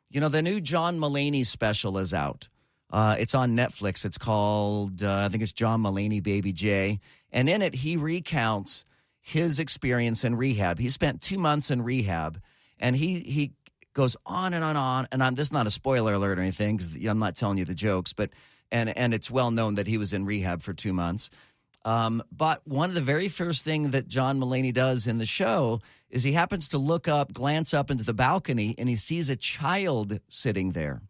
The new John Mulaney special is out. It's on Netflix. It's called, I think it's John Mulaney, Baby J. And in it, he recounts his experience in rehab. He spent 2 months in rehab, and he goes on and on. And this is not a spoiler alert or anything, because I'm not telling you the jokes, but and it's well known that he was in rehab for 2 months. But one of the very first things that John Mulaney does in the show is he happens to glance up into the balcony, and he sees a child sitting there.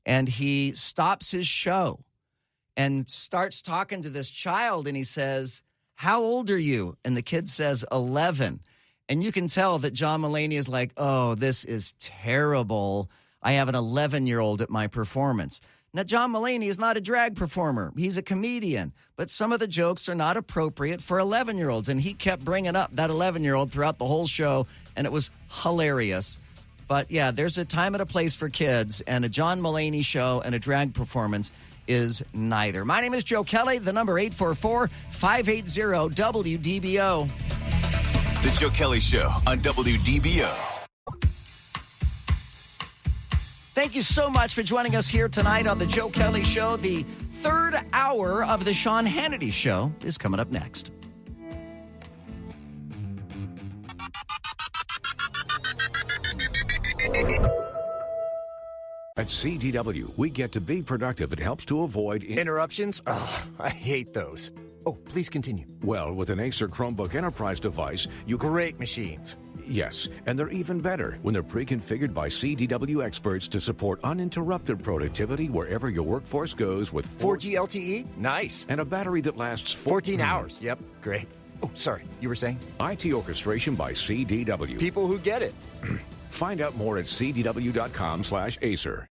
And he stops his show and starts talking to this child, and he says, "How old are you?" And the kid says, 11. And you can tell that John Mulaney is like, "Oh, this is terrible. I have an 11-year-old at my performance." Now, John Mulaney is not a drag performer. He's a comedian. But some of the jokes are not appropriate for 11-year-olds. And he kept bringing up that 11-year-old throughout the whole show, and it was hilarious. But, yeah, there's a time and a place for kids, and a John Mulaney show and a drag performance is neither. My name is Joe Kelley. The number 844-580-WDBO. The Joe Kelley Show on WDBO. Thank you so much for joining us here tonight on The Joe Kelley Show. The third hour of The Sean Hannity Show is coming up next. At CDW, we get to be productive. It helps to avoid interruptions. Oh, I hate those. Oh, please continue. Well, with an Acer Chromebook Enterprise device, you Great machines. Yes, and they're even better when they're pre-configured by CDW experts to support uninterrupted productivity wherever your workforce goes with 4G LTE? Nice. And a battery that lasts 14 hours. Yep, great. Oh, sorry, you were saying? IT orchestration by CDW. People who get it. Find out more at cdw.com/Acer.